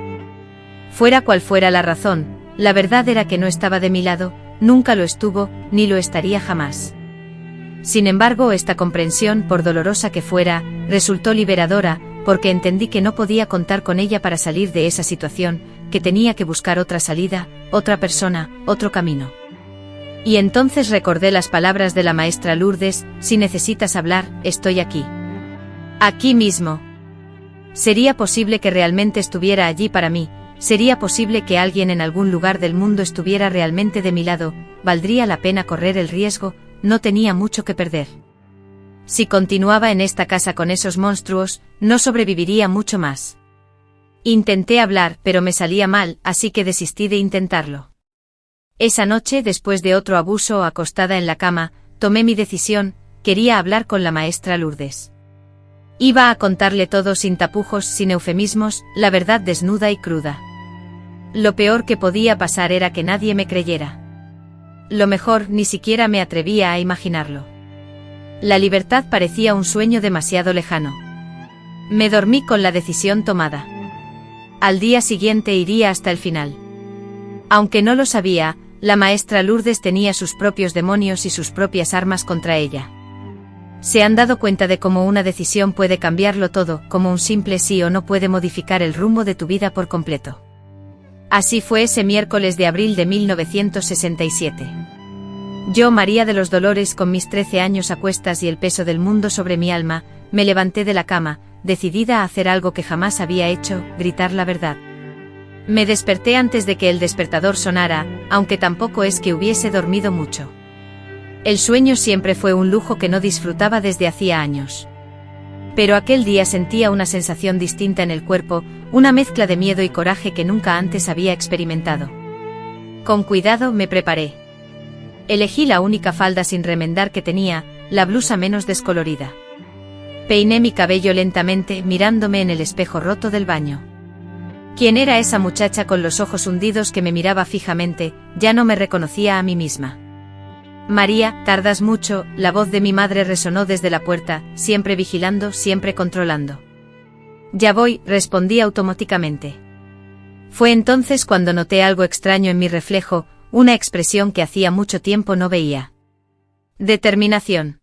Fuera cual fuera la razón, la verdad era que no estaba de mi lado, nunca lo estuvo, ni lo estaría jamás. Sin embargo, esta comprensión, por dolorosa que fuera, resultó liberadora, porque entendí que no podía contar con ella para salir de esa situación, que tenía que buscar otra salida, otra persona, otro camino. Y entonces recordé las palabras de la maestra Lourdes: si necesitas hablar, estoy aquí. Aquí mismo. Sería posible que realmente estuviera allí para mí, sería posible que alguien en algún lugar del mundo estuviera realmente de mi lado, valdría la pena correr el riesgo, no tenía mucho que perder. Si continuaba en esta casa con esos monstruos, no sobreviviría mucho más. Intenté hablar, pero me salía mal, así que desistí de intentarlo. Esa noche, después de otro abuso, acostada en la cama, tomé mi decisión, quería hablar con la maestra Lourdes. Iba a contarle todo sin tapujos, sin eufemismos, la verdad desnuda y cruda. Lo peor que podía pasar era que nadie me creyera. Lo mejor, ni siquiera me atrevía a imaginarlo. La libertad parecía un sueño demasiado lejano. Me dormí con la decisión tomada. Al día siguiente iría hasta el final. Aunque no lo sabía, la maestra Lourdes tenía sus propios demonios y sus propias armas contra ella. ¿Se han dado cuenta de cómo una decisión puede cambiarlo todo, cómo un simple sí o no puede modificar el rumbo de tu vida por completo? Así fue ese miércoles de abril de 1967. Yo, María de los Dolores, con mis 13 años a cuestas y el peso del mundo sobre mi alma, me levanté de la cama, decidida a hacer algo que jamás había hecho, gritar la verdad. Me desperté antes de que el despertador sonara, aunque tampoco es que hubiese dormido mucho. El sueño siempre fue un lujo que no disfrutaba desde hacía años. Pero aquel día sentía una sensación distinta en el cuerpo, una mezcla de miedo y coraje que nunca antes había experimentado. Con cuidado me preparé. Elegí la única falda sin remendar que tenía, la blusa menos descolorida. Peiné mi cabello lentamente, mirándome en el espejo roto del baño. ¿Quién era esa muchacha con los ojos hundidos que me miraba fijamente? Ya no me reconocía a mí misma. María, tardas mucho, la voz de mi madre resonó desde la puerta, siempre vigilando, siempre controlando. Ya voy, respondí automáticamente. Fue entonces cuando noté algo extraño en mi reflejo, una expresión que hacía mucho tiempo no veía. Determinación.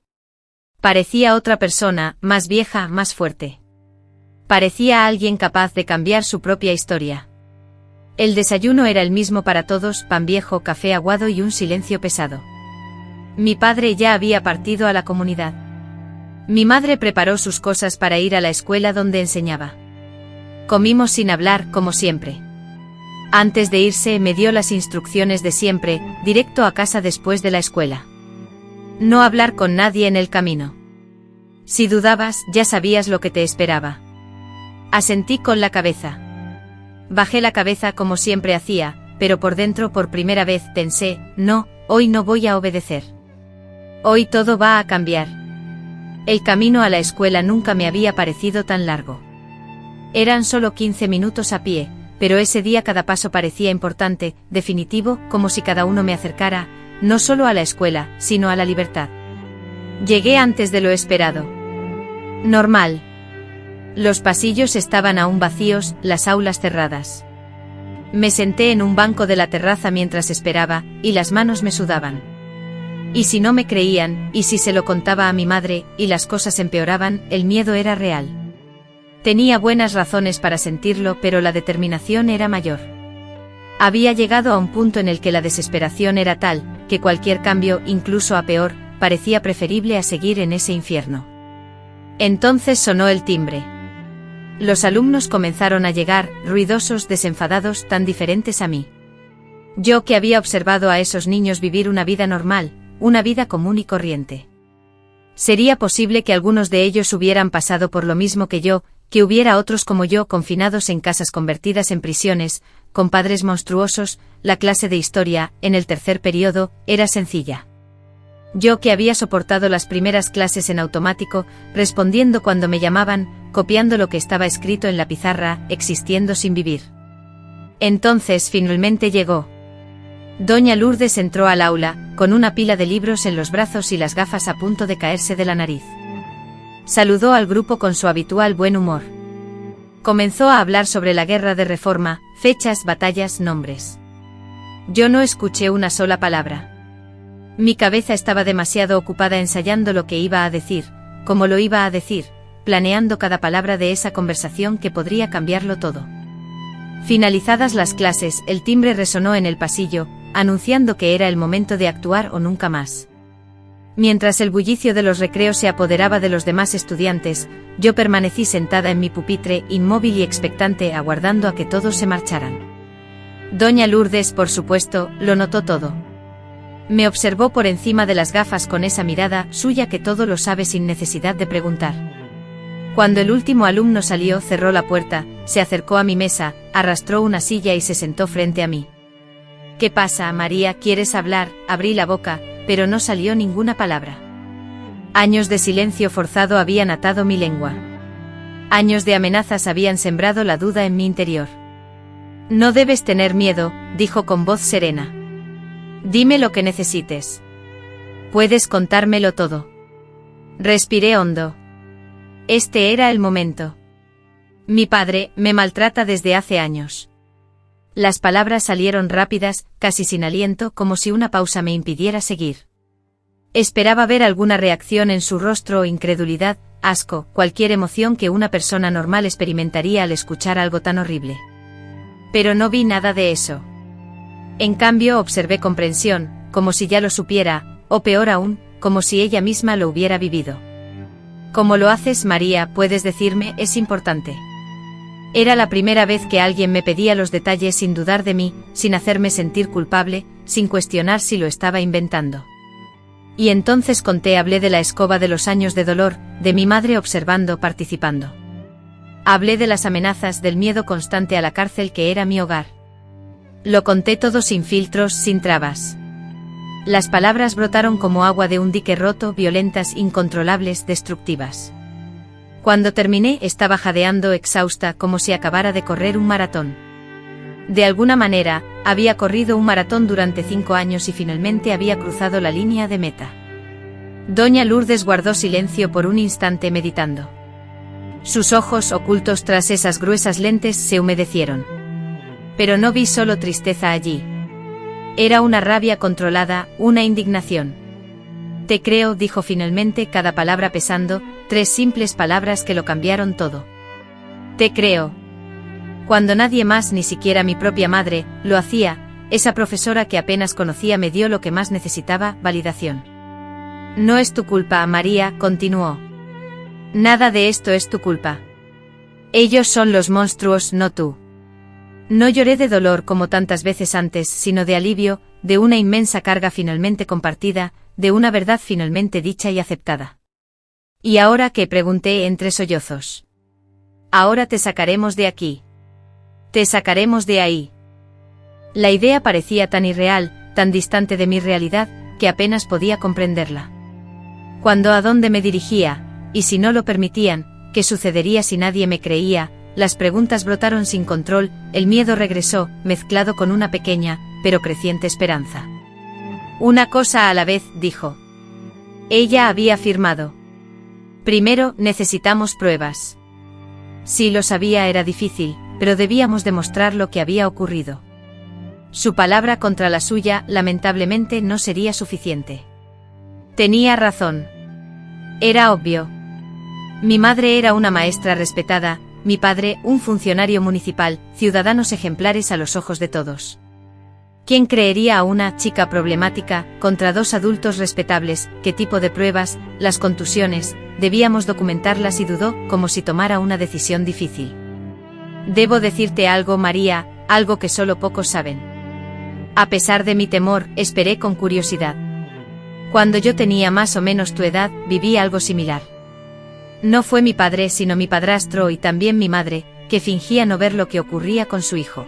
Parecía otra persona, más vieja, más fuerte. Parecía alguien capaz de cambiar su propia historia. El desayuno era el mismo para todos, pan viejo, café aguado y un silencio pesado. Mi padre ya había partido a la comunidad. Mi madre preparó sus cosas para ir a la escuela donde enseñaba. Comimos sin hablar, como siempre. Antes de irse me dio las instrucciones de siempre, directo a casa después de la escuela. No hablar con nadie en el camino. Si dudabas, ya sabías lo que te esperaba. Asentí con la cabeza. Bajé la cabeza como siempre hacía, pero por dentro por primera vez pensé, no, hoy no voy a obedecer. Hoy todo va a cambiar. El camino a la escuela nunca me había parecido tan largo. Eran solo 15 minutos a pie, pero ese día cada paso parecía importante, definitivo, como si cada uno me acercara, no solo a la escuela, sino a la libertad. Llegué antes de lo esperado. Normal. Los pasillos estaban aún vacíos, las aulas cerradas. Me senté en un banco de la terraza mientras esperaba, y las manos me sudaban. Y si no me creían, y si se lo contaba a mi madre, y las cosas empeoraban, el miedo era real. Tenía buenas razones para sentirlo, pero la determinación era mayor. Había llegado a un punto en el que la desesperación era tal, que cualquier cambio, incluso a peor, parecía preferible a seguir en ese infierno. Entonces sonó el timbre. Los alumnos comenzaron a llegar, ruidosos, desenfadados, tan diferentes a mí. Yo que había observado a esos niños vivir una vida normal, una vida común y corriente. ¿Sería posible que algunos de ellos hubieran pasado por lo mismo que yo, que hubiera otros como yo confinados en casas convertidas en prisiones, con padres monstruosos? La clase de historia, en el tercer periodo, era sencilla. Yo que había soportado las primeras clases en automático, respondiendo cuando me llamaban, copiando lo que estaba escrito en la pizarra, existiendo sin vivir. Entonces finalmente llegó. Doña Lourdes entró al aula, con una pila de libros en los brazos y las gafas a punto de caerse de la nariz. Saludó al grupo con su habitual buen humor. Comenzó a hablar sobre la guerra de Reforma, fechas, batallas, nombres. Yo no escuché una sola palabra. Mi cabeza estaba demasiado ocupada ensayando lo que iba a decir, cómo lo iba a decir, planeando cada palabra de esa conversación que podría cambiarlo todo. Finalizadas las clases, el timbre resonó en el pasillo, anunciando que era el momento de actuar o nunca más. Mientras el bullicio de los recreos se apoderaba de los demás estudiantes, yo permanecí sentada en mi pupitre, inmóvil y expectante, aguardando a que todos se marcharan. Doña Lourdes, por supuesto, lo notó todo. Me observó por encima de las gafas con esa mirada suya que todo lo sabe sin necesidad de preguntar. Cuando el último alumno salió, cerró la puerta, se acercó a mi mesa, arrastró una silla y se sentó frente a mí. ¿Qué pasa, María? ¿Quieres hablar? Abrí la boca, pero no salió ninguna palabra. Años de silencio forzado habían atado mi lengua. Años de amenazas habían sembrado la duda en mi interior. No debes tener miedo, dijo con voz serena. Dime lo que necesites. Puedes contármelo todo. Respiré hondo. Este era el momento. Mi padre me maltrata desde hace años. Las palabras salieron rápidas, casi sin aliento, como si una pausa me impidiera seguir. Esperaba ver alguna reacción en su rostro o incredulidad, asco, cualquier emoción que una persona normal experimentaría al escuchar algo tan horrible. Pero no vi nada de eso. En cambio observé comprensión, como si ya lo supiera, o peor aún, como si ella misma lo hubiera vivido. ¿Cómo lo haces, María? Puedes decirme, es importante. Era la primera vez que alguien me pedía los detalles sin dudar de mí, sin hacerme sentir culpable, sin cuestionar si lo estaba inventando. Y entonces hablé de la escoba, de los años de dolor, de mi madre observando, participando. Hablé de las amenazas, del miedo constante a la cárcel que era mi hogar. Lo conté todo sin filtros, sin trabas. Las palabras brotaron como agua de un dique roto, violentas, incontrolables, destructivas. Cuando terminé estaba jadeando, exhausta, como si acabara de correr un maratón. De alguna manera, había corrido un maratón durante 5 años y finalmente había cruzado la línea de meta. Doña Lourdes guardó silencio por un instante meditando. Sus ojos, ocultos tras esas gruesas lentes, se humedecieron. Pero no vi solo tristeza allí. Era una rabia controlada, una indignación. Te creo, dijo finalmente, cada palabra pesando, 3 simples palabras que lo cambiaron todo. Te creo. Cuando nadie más, ni siquiera mi propia madre, lo hacía, esa profesora que apenas conocía me dio lo que más necesitaba, validación. No es tu culpa, María, continuó. Nada de esto es tu culpa. Ellos son los monstruos, no tú. No lloré de dolor como tantas veces antes, sino de alivio, de una inmensa carga finalmente compartida, de una verdad finalmente dicha y aceptada. ¿Y ahora qué?, pregunté entre sollozos. Ahora te sacaremos de aquí. Te sacaremos de ahí. La idea parecía tan irreal, tan distante de mi realidad, que apenas podía comprenderla. Cuando a dónde me dirigía, y si no lo permitían, qué sucedería si nadie me creía, las preguntas brotaron sin control, el miedo regresó, mezclado con una pequeña, pero creciente esperanza. Una cosa a la vez, dijo. Ella había afirmado. Primero, necesitamos pruebas. Si lo sabía era difícil, pero debíamos demostrar lo que había ocurrido. Su palabra contra la suya, lamentablemente, no sería suficiente. Tenía razón. Era obvio. Mi madre era una maestra respetada, mi padre, un funcionario municipal, ciudadanos ejemplares a los ojos de todos. ¿Quién creería a una chica problemática, contra 2 adultos respetables? ¿Qué tipo de pruebas? Las contusiones, debíamos documentarlas, y dudó, como si tomara una decisión difícil. Debo decirte algo, María, algo que solo pocos saben. A pesar de mi temor, esperé con curiosidad. Cuando yo tenía más o menos tu edad, viví algo similar. No fue mi padre sino mi padrastro y también mi madre, que fingía no ver lo que ocurría con su hijo.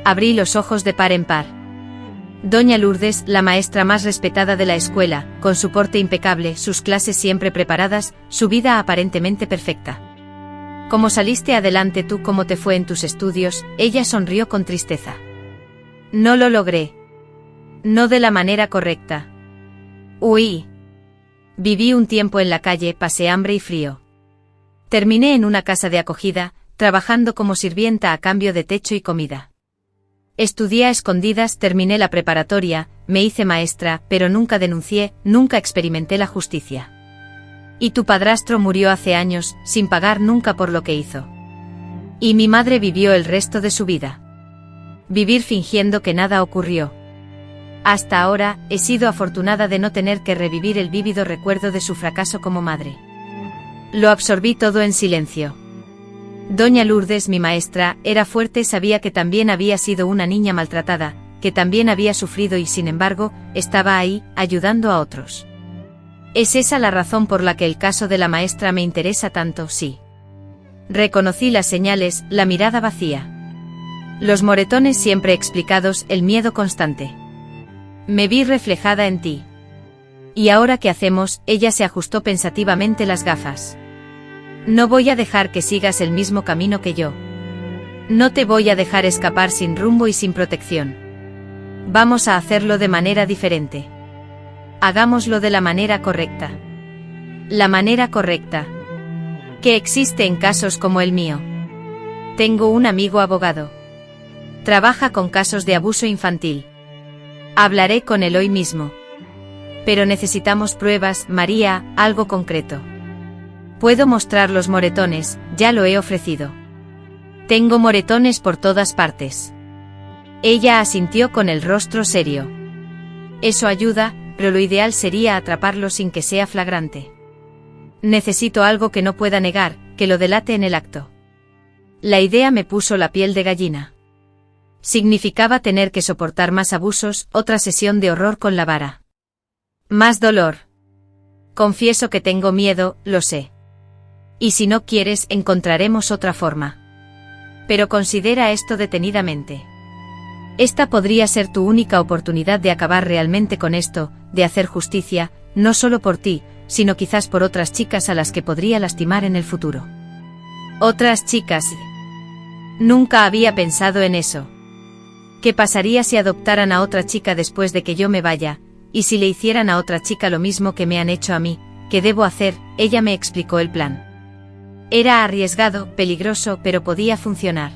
Abrí los ojos de par en par. Doña Lourdes, la maestra más respetada de la escuela, con su porte impecable, sus clases siempre preparadas, su vida aparentemente perfecta. ¿Cómo saliste adelante tú? ¿Cómo te fue en tus estudios? Ella sonrió con tristeza. No lo logré. No de la manera correcta. Huí. Viví un tiempo en la calle, pasé hambre y frío. Terminé en una casa de acogida, trabajando como sirvienta a cambio de techo y comida. Estudié a escondidas, terminé la preparatoria, me hice maestra, pero nunca denuncié, nunca experimenté la justicia. Y tu padrastro murió hace años, sin pagar nunca por lo que hizo. Y mi madre vivió el resto de su vida. Vivir fingiendo que nada ocurrió. Hasta ahora, he sido afortunada de no tener que revivir el vívido recuerdo de su fracaso como madre. Lo absorbí todo en silencio. Doña Lourdes, mi maestra, era fuerte, sabía que también había sido una niña maltratada, que también había sufrido y sin embargo, estaba ahí, ayudando a otros. ¿Es esa la razón por la que el caso de la maestra me interesa tanto? Sí. Reconocí las señales, la mirada vacía. Los moretones siempre explicados, el miedo constante. Me vi reflejada en ti. ¿Y ahora qué hacemos? Ella se ajustó pensativamente las gafas. No voy a dejar que sigas el mismo camino que yo. No te voy a dejar escapar sin rumbo y sin protección. Vamos a hacerlo de manera diferente. Hagámoslo de la manera correcta. La manera correcta. Que existe en casos como el mío. Tengo un amigo abogado. Trabaja con casos de abuso infantil. Hablaré con él hoy mismo. Pero necesitamos pruebas, María, algo concreto. Puedo mostrar los moretones, ya lo he ofrecido. Tengo moretones por todas partes. Ella asintió con el rostro serio. Eso ayuda, pero lo ideal sería atraparlo sin que sea flagrante. Necesito algo que no pueda negar, que lo delate en el acto. La idea me puso la piel de gallina. Significaba tener que soportar más abusos, otra sesión de horror con la vara. Más dolor. Confieso que tengo miedo, lo sé. Y si no quieres, encontraremos otra forma. Pero considera esto detenidamente. Esta podría ser tu única oportunidad de acabar realmente con esto, de hacer justicia, no solo por ti, sino quizás por otras chicas a las que podría lastimar en el futuro. Otras chicas. Nunca había pensado en eso. ¿Qué pasaría si adoptaran a otra chica después de que yo me vaya? Y si le hicieran a otra chica lo mismo que me han hecho a mí, ¿qué debo hacer? Ella me explicó el plan. Era arriesgado, peligroso, pero podía funcionar.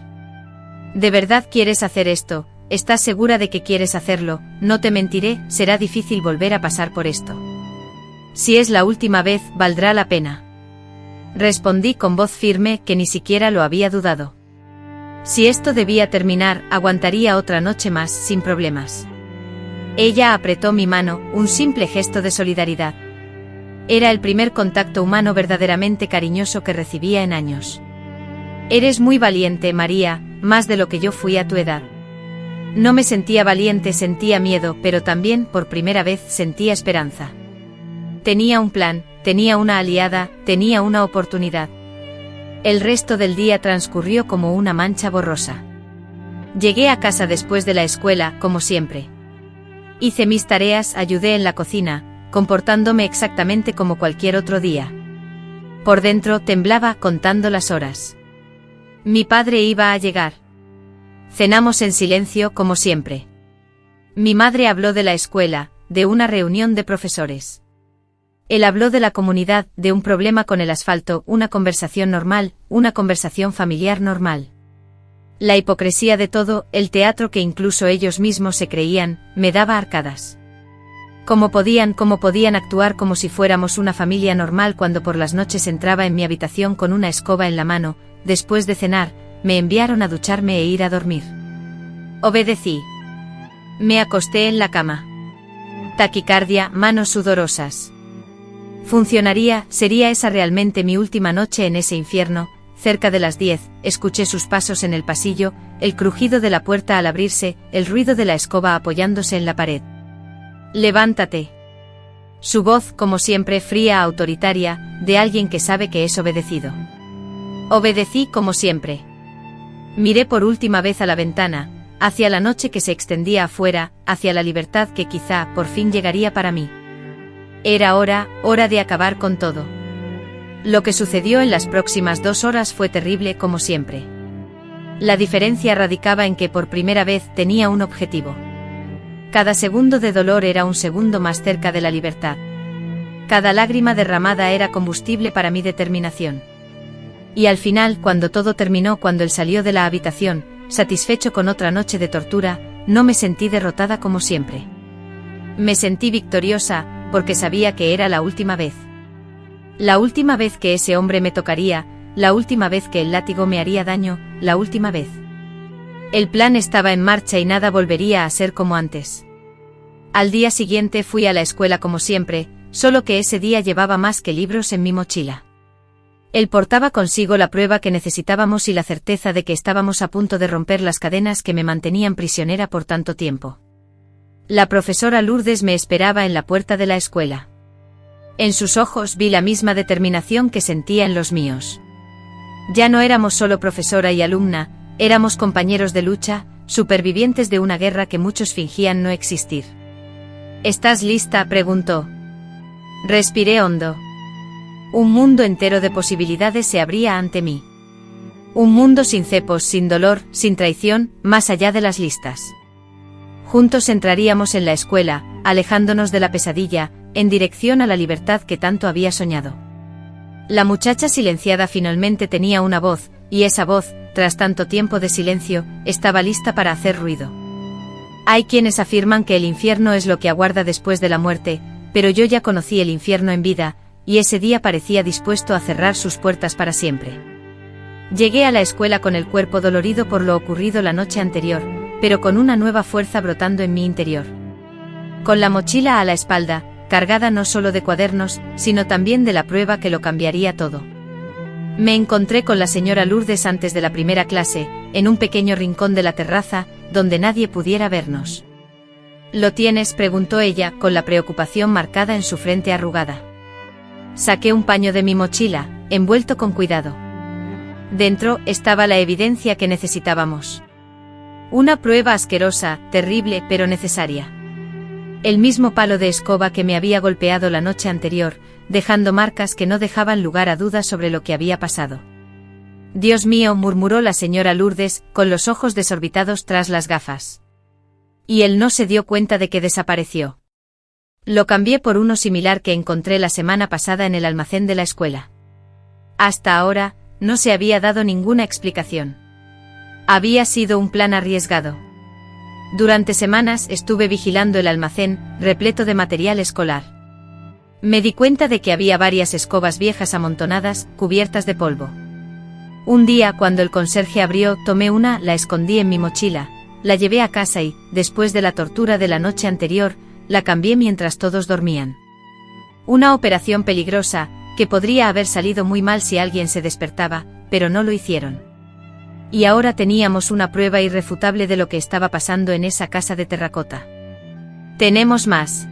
¿De verdad quieres hacer esto? ¿Estás segura de que quieres hacerlo? No te mentiré, será difícil volver a pasar por esto. Si es la última vez, valdrá la pena. Respondí con voz firme, que ni siquiera lo había dudado. Si esto debía terminar, aguantaría otra noche más, sin problemas. Ella apretó mi mano, un simple gesto de solidaridad. Era el primer contacto humano verdaderamente cariñoso que recibía en años. Eres muy valiente, María, más de lo que yo fui a tu edad. No me sentía valiente, sentía miedo, pero también, por primera vez, sentía esperanza. Tenía un plan, tenía una aliada, tenía una oportunidad. El resto del día transcurrió como una mancha borrosa. Llegué a casa después de la escuela, como siempre. Hice mis tareas, ayudé en la cocina, comportándome exactamente como cualquier otro día. Por dentro temblaba contando las horas. Mi padre iba a llegar. Cenamos en silencio, como siempre. Mi madre habló de la escuela, de una reunión de profesores. Él habló de la comunidad, de un problema con el asfalto, una conversación normal, una conversación familiar normal. La hipocresía de todo, el teatro que incluso ellos mismos se creían, me daba arcadas. ¿Cómo podían actuar como si fuéramos una familia normal cuando por las noches entraba en mi habitación con una escoba en la mano? Después de cenar, me enviaron a ducharme e ir a dormir. Obedecí. Me acosté en la cama. Taquicardia, manos sudorosas. ¿Funcionaría? ¿Sería esa realmente mi última noche en ese infierno? Cerca de las 10, escuché sus pasos en el pasillo, el crujido de la puerta al abrirse, el ruido de la escoba apoyándose en la pared. Levántate. Su voz, como siempre, fría, autoritaria, de alguien que sabe que es obedecido. Obedecí como siempre. Miré por última vez a la ventana, hacia la noche que se extendía afuera, hacia la libertad que quizá por fin llegaría para mí. Era hora de acabar con todo. Lo que sucedió en las próximas 2 horas fue terrible como siempre. La diferencia radicaba en que por primera vez tenía un objetivo. Cada segundo de dolor era un segundo más cerca de la libertad. Cada lágrima derramada era combustible para mi determinación. Y al final, cuando todo terminó, cuando él salió de la habitación, satisfecho con otra noche de tortura, no me sentí derrotada como siempre. Me sentí victoriosa, porque sabía que era la última vez. La última vez que ese hombre me tocaría, la última vez que el látigo me haría daño, la última vez. El plan estaba en marcha y nada volvería a ser como antes. Al día siguiente fui a la escuela como siempre, solo que ese día llevaba más que libros en mi mochila. Él portaba consigo la prueba que necesitábamos y la certeza de que estábamos a punto de romper las cadenas que me mantenían prisionera por tanto tiempo. La profesora Lourdes me esperaba en la puerta de la escuela. En sus ojos vi la misma determinación que sentía en los míos. Ya no éramos solo profesora y alumna, Éramos compañeros de lucha, supervivientes de una guerra que muchos fingían no existir. ¿Estás lista?, preguntó. Respiré hondo. Un mundo entero de posibilidades se abría ante mí. Un mundo sin cepos, sin dolor, sin traición, más allá de las listas. Juntos entraríamos en la escuela, alejándonos de la pesadilla, en dirección a la libertad que tanto había soñado. La muchacha silenciada finalmente tenía una voz, y esa voz, tras tanto tiempo de silencio, estaba lista para hacer ruido. Hay quienes afirman que el infierno es lo que aguarda después de la muerte, pero yo ya conocí el infierno en vida, y ese día parecía dispuesto a cerrar sus puertas para siempre. Llegué a la escuela con el cuerpo dolorido por lo ocurrido la noche anterior, pero con una nueva fuerza brotando en mi interior. Con la mochila a la espalda, cargada no solo de cuadernos, sino también de la prueba que lo cambiaría todo. Me encontré con la señora Lourdes antes de la primera clase, en un pequeño rincón de la terraza, donde nadie pudiera vernos. ¿Lo tienes?, preguntó ella, con la preocupación marcada en su frente arrugada. Saqué un paño de mi mochila, envuelto con cuidado. Dentro estaba la evidencia que necesitábamos. Una prueba asquerosa, terrible, pero necesaria. El mismo palo de escoba que me había golpeado la noche anterior, dejando marcas que no dejaban lugar a dudas sobre lo que había pasado. Dios mío, murmuró la señora Lourdes, con los ojos desorbitados tras las gafas. Y él no se dio cuenta de que desapareció. Lo cambié por uno similar que encontré la semana pasada en el almacén de la escuela. Hasta ahora, no se había dado ninguna explicación. Había sido un plan arriesgado. Durante semanas estuve vigilando el almacén, repleto de material escolar. Me di cuenta de que había varias escobas viejas amontonadas, cubiertas de polvo. Un día, cuando el conserje abrió, tomé una, la escondí en mi mochila, la llevé a casa y, después de la tortura de la noche anterior, la cambié mientras todos dormían. Una operación peligrosa, que podría haber salido muy mal si alguien se despertaba, pero no lo hicieron. Y ahora teníamos una prueba irrefutable de lo que estaba pasando en esa casa de terracota. Tenemos más.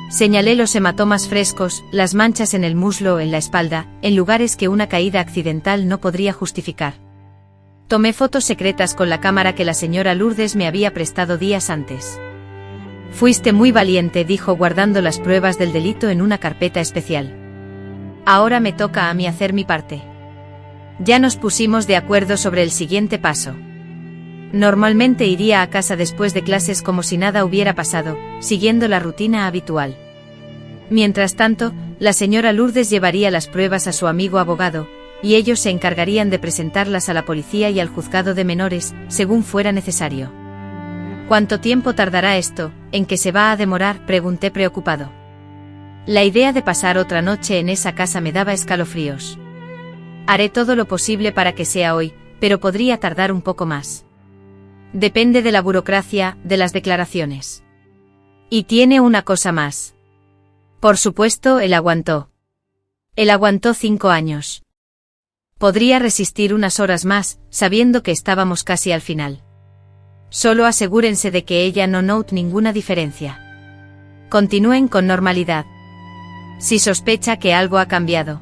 Señalé los hematomas frescos, las manchas en el muslo, en la espalda, en lugares que una caída accidental no podría justificar. Tomé fotos secretas con la cámara que la señora Lourdes me había prestado días antes. Fuiste muy valiente, dijo, guardando las pruebas del delito en una carpeta especial. Ahora me toca a mí hacer mi parte. Ya nos pusimos de acuerdo sobre el siguiente paso. Normalmente iría a casa después de clases como si nada hubiera pasado, siguiendo la rutina habitual. Mientras tanto, la señora Lourdes llevaría las pruebas a su amigo abogado, y ellos se encargarían de presentarlas a la policía y al juzgado de menores, según fuera necesario. ¿Cuánto tiempo tardará esto? ¿En qué se va a demorar?, pregunté preocupado. La idea de pasar otra noche en esa casa me daba escalofríos. Haré todo lo posible para que sea hoy, pero podría tardar un poco más. Depende de la burocracia, de las declaraciones. Y tiene una cosa más. Por supuesto, él aguantó. Él aguantó 5 años. Podría resistir unas horas más, sabiendo que estábamos casi al final. Solo asegúrense de que ella no note ninguna diferencia. Continúen con normalidad. Si sospecha que algo ha cambiado.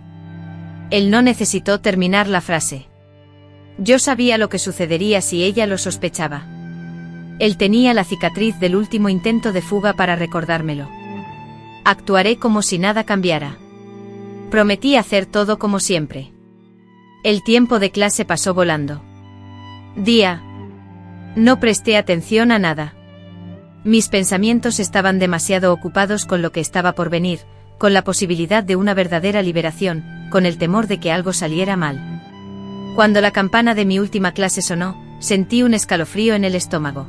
Él no necesitó terminar la frase. Yo sabía lo que sucedería si ella lo sospechaba. Él tenía la cicatriz del último intento de fuga para recordármelo. Actuaré como si nada cambiara. Prometí hacer todo como siempre. El tiempo de clase pasó volando. Día. No presté atención a nada. Mis pensamientos estaban demasiado ocupados con lo que estaba por venir, con la posibilidad de una verdadera liberación, con el temor de que algo saliera mal. Cuando la campana de mi última clase sonó, sentí un escalofrío en el estómago.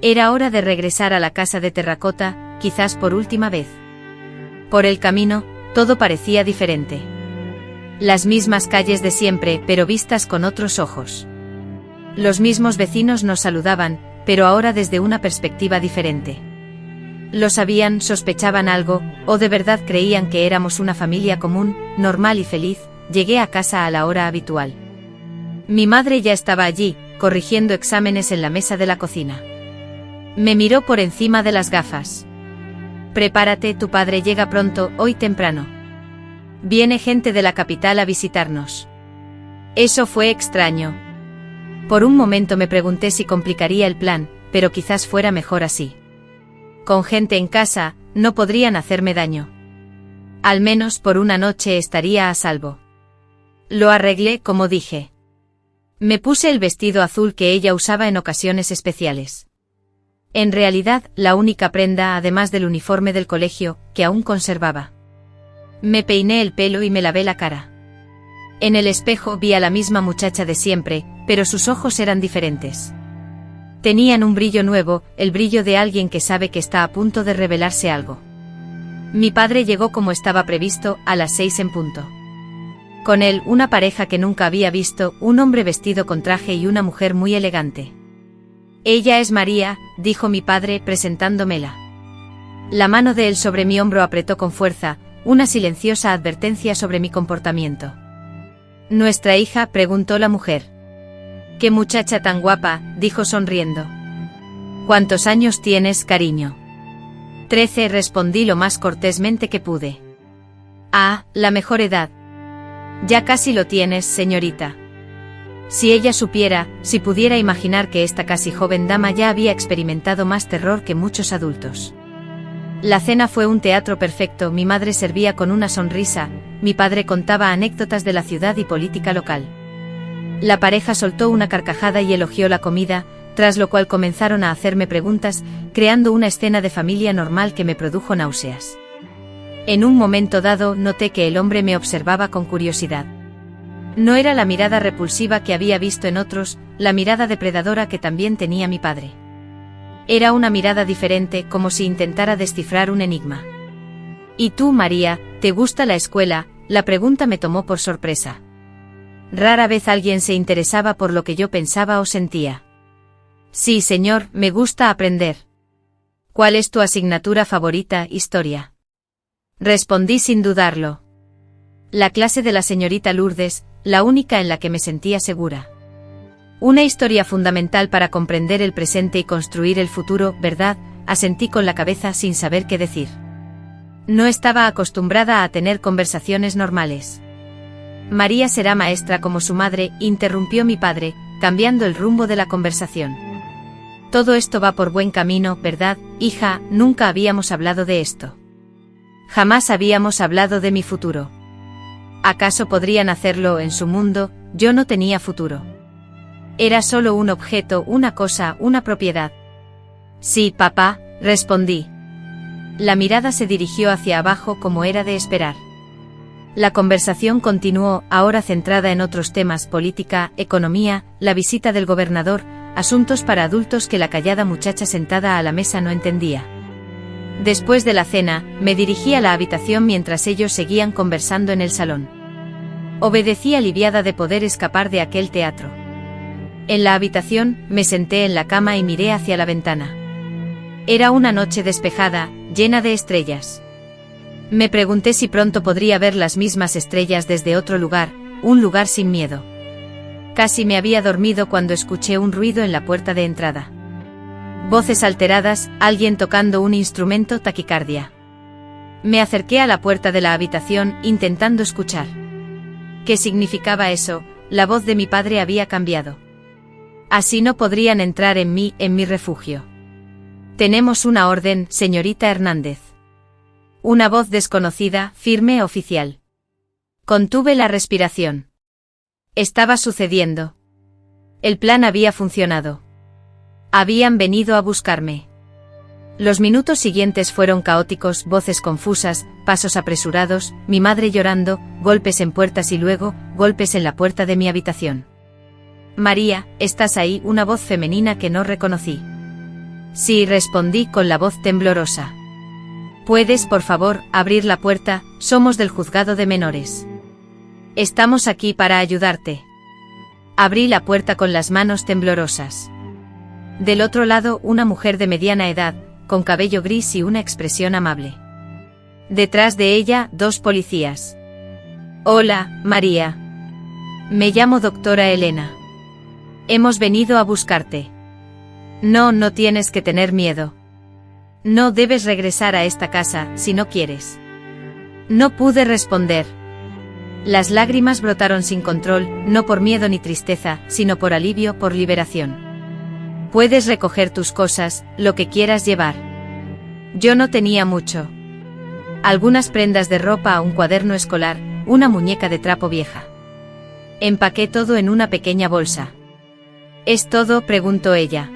Era hora de regresar a la casa de terracota, quizás por última vez. Por el camino, todo parecía diferente. Las mismas calles de siempre, pero vistas con otros ojos. Los mismos vecinos nos saludaban, pero ahora desde una perspectiva diferente. Lo sabían, sospechaban algo, o de verdad creían que éramos una familia común, normal y feliz. Llegué a casa a la hora habitual. Mi madre ya estaba allí, corrigiendo exámenes en la mesa de la cocina. Me miró por encima de las gafas. Prepárate, tu padre llega pronto, hoy temprano. Viene gente de la capital a visitarnos. Eso fue extraño. Por un momento me pregunté si complicaría el plan, pero quizás fuera mejor así. Con gente en casa, no podrían hacerme daño. Al menos por una noche estaría a salvo. Lo arreglé como dije. Me puse el vestido azul que ella usaba en ocasiones especiales. En realidad, la única prenda, además del uniforme del colegio, que aún conservaba. Me peiné el pelo y me lavé la cara. En el espejo vi a la misma muchacha de siempre, pero sus ojos eran diferentes. Tenían un brillo nuevo, el brillo de alguien que sabe que está a punto de revelarse algo. Mi padre llegó como estaba previsto, a las 6 en punto. Con él, una pareja que nunca había visto, un hombre vestido con traje y una mujer muy elegante. Ella es María, dijo mi padre, presentándomela. La mano de él sobre mi hombro apretó con fuerza, una silenciosa advertencia sobre mi comportamiento. ¿Nuestra hija?, preguntó la mujer. «Qué muchacha tan guapa», dijo sonriendo. «¿Cuántos años tienes, cariño?» 13, respondí lo más cortésmente que pude. «Ah, la mejor edad». «Ya casi lo tienes, señorita». Si ella supiera, si pudiera imaginar que esta casi joven dama ya había experimentado más terror que muchos adultos. La cena fue un teatro perfecto, mi madre servía con una sonrisa, mi padre contaba anécdotas de la ciudad y política local. La pareja soltó una carcajada y elogió la comida, tras lo cual comenzaron a hacerme preguntas, creando una escena de familia normal que me produjo náuseas. En un momento dado noté que el hombre me observaba con curiosidad. No era la mirada repulsiva que había visto en otros, la mirada depredadora que también tenía mi padre. Era una mirada diferente, como si intentara descifrar un enigma. «¿Y tú, María, te gusta la escuela?», la pregunta me tomó por sorpresa. Rara vez alguien se interesaba por lo que yo pensaba o sentía. «Sí, señor, me gusta aprender». «¿Cuál es tu asignatura favorita, historia?», respondí sin dudarlo. La clase de la señorita Lourdes, la única en la que me sentía segura. Una historia fundamental para comprender el presente y construir el futuro, ¿verdad?, asentí con la cabeza sin saber qué decir. No estaba acostumbrada a tener conversaciones normales. «María será maestra como su madre», interrumpió mi padre, cambiando el rumbo de la conversación. «Todo esto va por buen camino, ¿verdad, hija?», nunca habíamos hablado de esto. Jamás habíamos hablado de mi futuro. ¿Acaso podrían hacerlo en su mundo? Yo no tenía futuro. Era solo un objeto, una cosa, una propiedad. «Sí, papá», respondí. La mirada se dirigió hacia abajo como era de esperar. La conversación continuó, ahora centrada en otros temas: política, economía, la visita del gobernador, asuntos para adultos que la callada muchacha sentada a la mesa no entendía. Después de la cena, me dirigí a la habitación mientras ellos seguían conversando en el salón. Obedecí aliviada de poder escapar de aquel teatro. En la habitación, me senté en la cama y miré hacia la ventana. Era una noche despejada, llena de estrellas. Me pregunté si pronto podría ver las mismas estrellas desde otro lugar, un lugar sin miedo. Casi me había dormido cuando escuché un ruido en la puerta de entrada. Voces alteradas, alguien tocando un instrumento, taquicardia. Me acerqué a la puerta de la habitación, intentando escuchar. ¿Qué significaba eso? La voz de mi padre había cambiado. Así no podrían entrar en mi refugio. «Tenemos una orden, señorita Hernández». Una voz desconocida, firme, oficial. Contuve la respiración. Estaba sucediendo. El plan había funcionado. Habían venido a buscarme. Los minutos siguientes fueron caóticos, voces confusas, pasos apresurados, mi madre llorando, golpes en puertas y luego, golpes en la puerta de mi habitación. «María, ¿estás ahí?», una voz femenina que no reconocí. «Sí», respondí con la voz temblorosa. «¿Puedes, por favor, abrir la puerta? Somos del juzgado de menores. Estamos aquí para ayudarte». Abrí la puerta con las manos temblorosas. Del otro lado, una mujer de mediana edad, con cabello gris y una expresión amable. Detrás de ella, 2 policías. «Hola, María. Me llamo doctora Elena. Hemos venido a buscarte». «No tienes que tener miedo. No debes regresar a esta casa, si no quieres». No pude responder. Las lágrimas brotaron sin control, no por miedo ni tristeza, sino por alivio, por liberación. Puedes recoger tus cosas, lo que quieras llevar. Yo no tenía mucho. Algunas prendas de ropa, un cuaderno escolar, una muñeca de trapo vieja. Empaqué todo en una pequeña bolsa. ¿Es todo?, preguntó ella.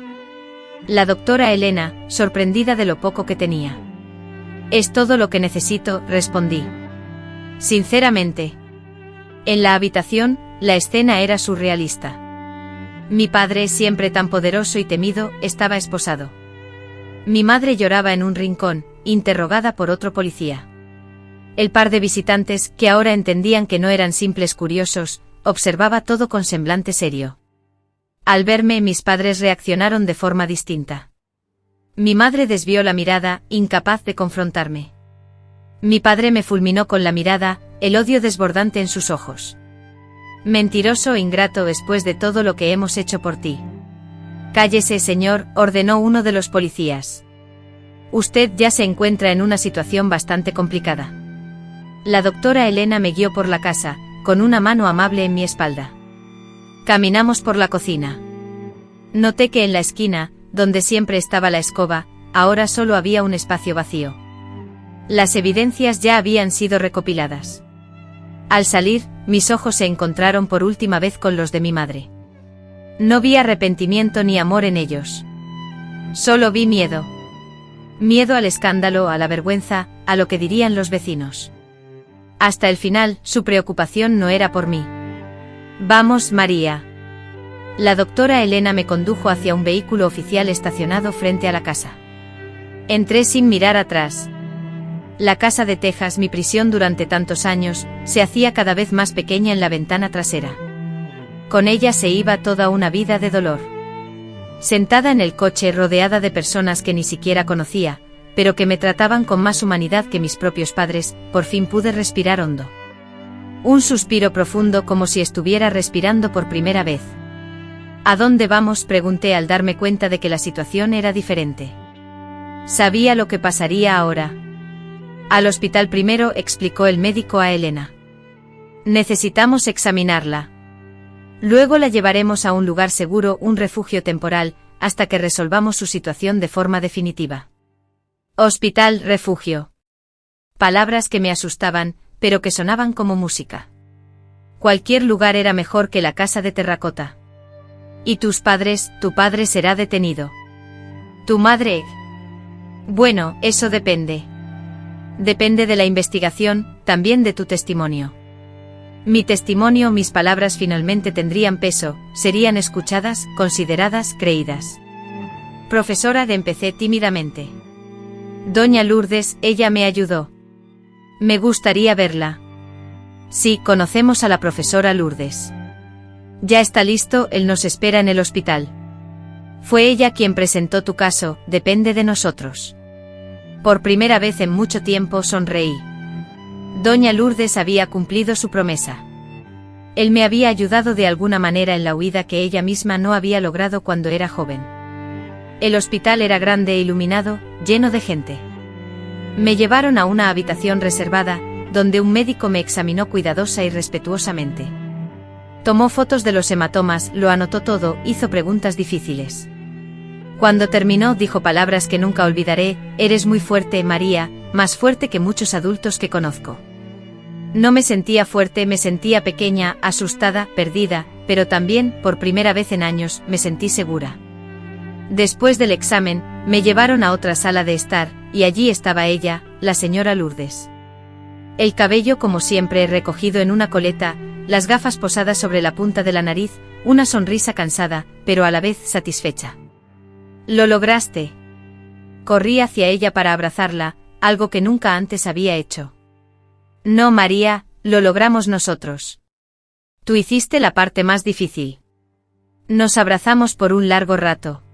La doctora Elena, sorprendida de lo poco que tenía. Es todo lo que necesito, respondí. Sinceramente. En la habitación, la escena era surrealista. Mi padre, siempre tan poderoso y temido, estaba esposado. Mi madre lloraba en un rincón, interrogada por otro policía. El par de visitantes, que ahora entendían que no eran simples curiosos, observaba todo con semblante serio. Al verme, mis padres reaccionaron de forma distinta. Mi madre desvió la mirada, incapaz de confrontarme. Mi padre me fulminó con la mirada, el odio desbordante en sus ojos. Mentiroso e ingrato, después de todo lo que hemos hecho por ti. Cállese, señor, ordenó uno de los policías. Usted ya se encuentra en una situación bastante complicada. La doctora Elena me guió por la casa, con una mano amable en mi espalda. Caminamos por la cocina. Noté que en la esquina, donde siempre estaba la escoba, ahora solo había un espacio vacío. Las evidencias ya habían sido recopiladas. Al salir, mis ojos se encontraron por última vez con los de mi madre. No vi arrepentimiento ni amor en ellos. Solo vi miedo. Miedo al escándalo, a la vergüenza, a lo que dirían los vecinos. Hasta el final, su preocupación no era por mí. Vamos, María. La doctora Elena me condujo hacia un vehículo oficial estacionado frente a la casa. Entré sin mirar atrás. La casa de Texas, mi prisión durante tantos años, se hacía cada vez más pequeña en la ventana trasera. Con ella se iba toda una vida de dolor. Sentada en el coche, rodeada de personas que ni siquiera conocía, pero que me trataban con más humanidad que mis propios padres, por fin pude respirar hondo. Un suspiro profundo, como si estuviera respirando por primera vez. ¿A dónde vamos?, pregunté al darme cuenta de que la situación era diferente. Sabía lo que pasaría ahora. Al hospital primero, explicó el médico a Elena. Necesitamos examinarla. Luego la llevaremos a un lugar seguro, un refugio temporal, hasta que resolvamos su situación de forma definitiva. Hospital, refugio. Palabras que me asustaban, pero que sonaban como música. Cualquier lugar era mejor que la casa de terracota. ¿Y tus padres? Tu padre será detenido. ¿Tu madre? Bueno, eso depende. Depende de la investigación, también de tu testimonio. Mi testimonio, mis palabras finalmente tendrían peso, serían escuchadas, consideradas, creídas. Profesora, empecé tímidamente. Doña Lourdes, ella me ayudó. Me gustaría verla. Sí, conocemos a la profesora Lourdes. Ya está listo, él nos espera en el hospital. Fue ella quien presentó tu caso, depende de nosotros. Por primera vez en mucho tiempo sonreí. Doña Lourdes había cumplido su promesa. Él me había ayudado de alguna manera en la huida que ella misma no había logrado cuando era joven. El hospital era grande e iluminado, lleno de gente. Me llevaron a una habitación reservada, donde un médico me examinó cuidadosa y respetuosamente. Tomó fotos de los hematomas, lo anotó todo, hizo preguntas difíciles. Cuando terminó, dijo palabras que nunca olvidaré: eres muy fuerte, María, más fuerte que muchos adultos que conozco. No me sentía fuerte, me sentía pequeña, asustada, perdida, pero también, por primera vez en años, me sentí segura. Después del examen, me llevaron a otra sala de estar, y allí estaba ella, la señora Lourdes. El cabello, como siempre, recogido en una coleta, las gafas posadas sobre la punta de la nariz, una sonrisa cansada, pero a la vez satisfecha. «Lo lograste». Corrí hacia ella para abrazarla, algo que nunca antes había hecho. «No, María, lo logramos nosotros. Tú hiciste la parte más difícil». Nos abrazamos por un largo rato.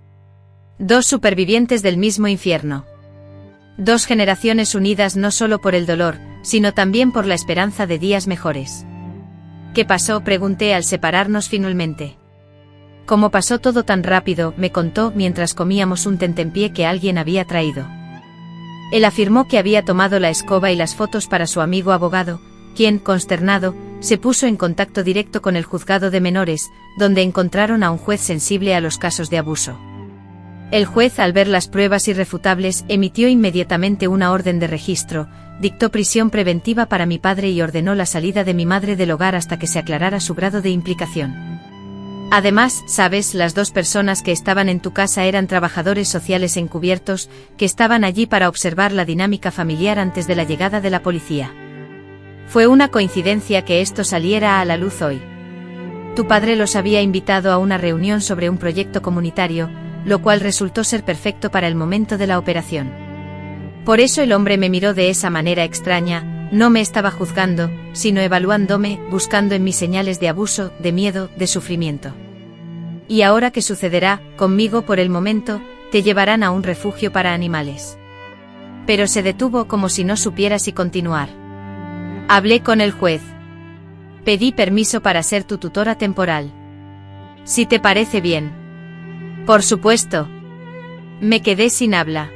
Dos supervivientes del mismo infierno. Dos generaciones unidas no solo por el dolor, sino también por la esperanza de días mejores. «¿Qué pasó?», pregunté al separarnos finalmente. «Cómo pasó todo tan rápido», me contó mientras comíamos un tentempié que alguien había traído. Él afirmó que había tomado la escoba y las fotos para su amigo abogado, quien, consternado, se puso en contacto directo con el juzgado de menores, donde encontraron a un juez sensible a los casos de abuso. El juez, al ver las pruebas irrefutables, emitió inmediatamente una orden de registro, dictó prisión preventiva para mi padre y ordenó la salida de mi madre del hogar hasta que se aclarara su grado de implicación. Además, sabes, las 2 personas que estaban en tu casa eran trabajadores sociales encubiertos, que estaban allí para observar la dinámica familiar antes de la llegada de la policía. Fue una coincidencia que esto saliera a la luz hoy. Tu padre los había invitado a una reunión sobre un proyecto comunitario, lo cual resultó ser perfecto para el momento de la operación. Por eso el hombre me miró de esa manera extraña, no me estaba juzgando, sino evaluándome, buscando en mí señales de abuso, de miedo, de sufrimiento. ¿Y ahora qué sucederá? Conmigo por el momento, te llevarán a un refugio para animales. Pero se detuvo como si no supiera si continuar. Hablé con el juez. Pedí permiso para ser tu tutora temporal. Si te parece bien. Por supuesto. Me quedé sin habla.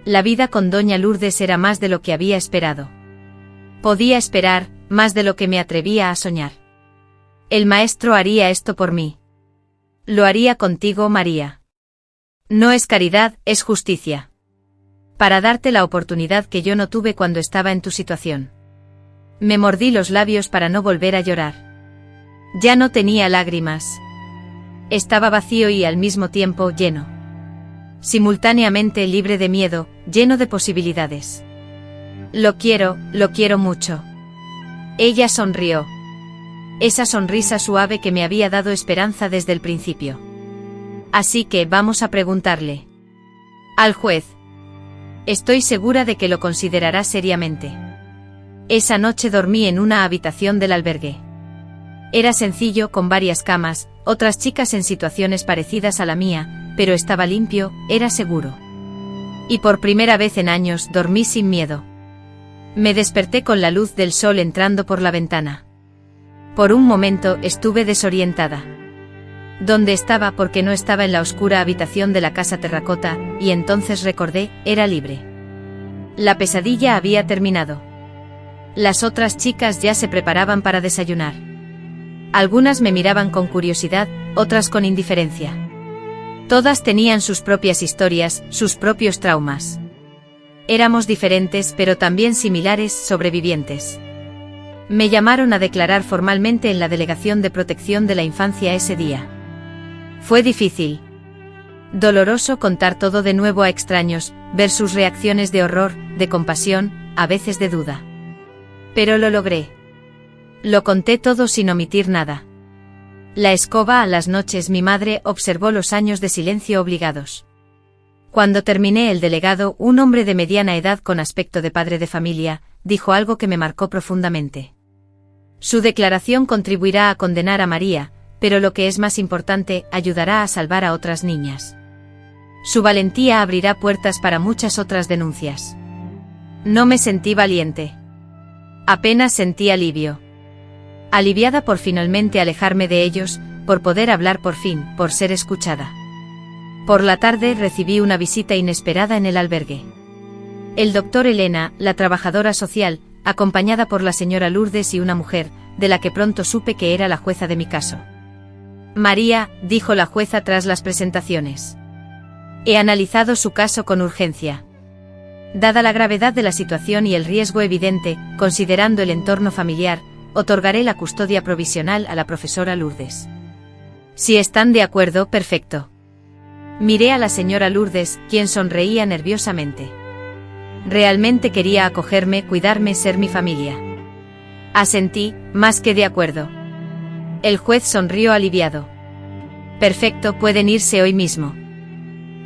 La vida con doña Lourdes era más de lo que había esperado. Podía esperar, más de lo que me atrevía a soñar. El maestro haría esto por mí. Lo haría contigo, María. No es caridad, es justicia. Para darte la oportunidad que yo no tuve cuando estaba en tu situación. Me mordí los labios para no volver a llorar. Ya no tenía lágrimas. Estaba vacío y al mismo tiempo lleno. Simultáneamente libre de miedo, lleno de posibilidades. Lo quiero mucho. Ella sonrió. Esa sonrisa suave que me había dado esperanza desde el principio. Así que vamos a preguntarle. Al juez. Estoy segura de que lo considerará seriamente. Esa noche dormí en una habitación del albergue. Era sencillo, con varias camas, otras chicas en situaciones parecidas a la mía, pero estaba limpio, era seguro. Y por primera vez en años dormí sin miedo. Me desperté con la luz del sol entrando por la ventana. Por un momento estuve desorientada. ¿Dónde estaba? Porque no estaba en la oscura habitación de la casa terracota, y entonces recordé, era libre. La pesadilla había terminado. Las otras chicas ya se preparaban para desayunar. Algunas me miraban con curiosidad, otras con indiferencia. Todas tenían sus propias historias, sus propios traumas. Éramos diferentes pero también similares, sobrevivientes. Me llamaron a declarar formalmente en la Delegación de Protección de la Infancia ese día. Fue difícil. Doloroso contar todo de nuevo a extraños, ver sus reacciones de horror, de compasión, a veces de duda. Pero lo logré. Lo conté todo sin omitir nada. La escoba a las noches. Mi madre observó los años de silencio obligados. Cuando terminé el delegado, un hombre de mediana edad con aspecto de padre de familia, dijo algo que me marcó profundamente. Su declaración contribuirá a condenar a María, pero lo que es más importante, ayudará a salvar a otras niñas. Su valentía abrirá puertas para muchas otras denuncias. No me sentí valiente. Apenas sentí alivio. Aliviada por finalmente alejarme de ellos, por poder hablar por fin, por ser escuchada. Por la tarde recibí una visita inesperada en el albergue. El doctor Elena, la trabajadora social, acompañada por la señora Lourdes y una mujer, de la que pronto supe que era la jueza de mi caso. María, dijo la jueza tras las presentaciones. He analizado su caso con urgencia. Dada la gravedad de la situación y el riesgo evidente, considerando el entorno familiar, otorgaré la custodia provisional a la profesora Lourdes. Si están de acuerdo, perfecto. Miré a la señora Lourdes, quien sonreía nerviosamente. Realmente quería acogerme, cuidarme, ser mi familia. Asentí, más que de acuerdo. El juez sonrió aliviado. Perfecto, pueden irse hoy mismo.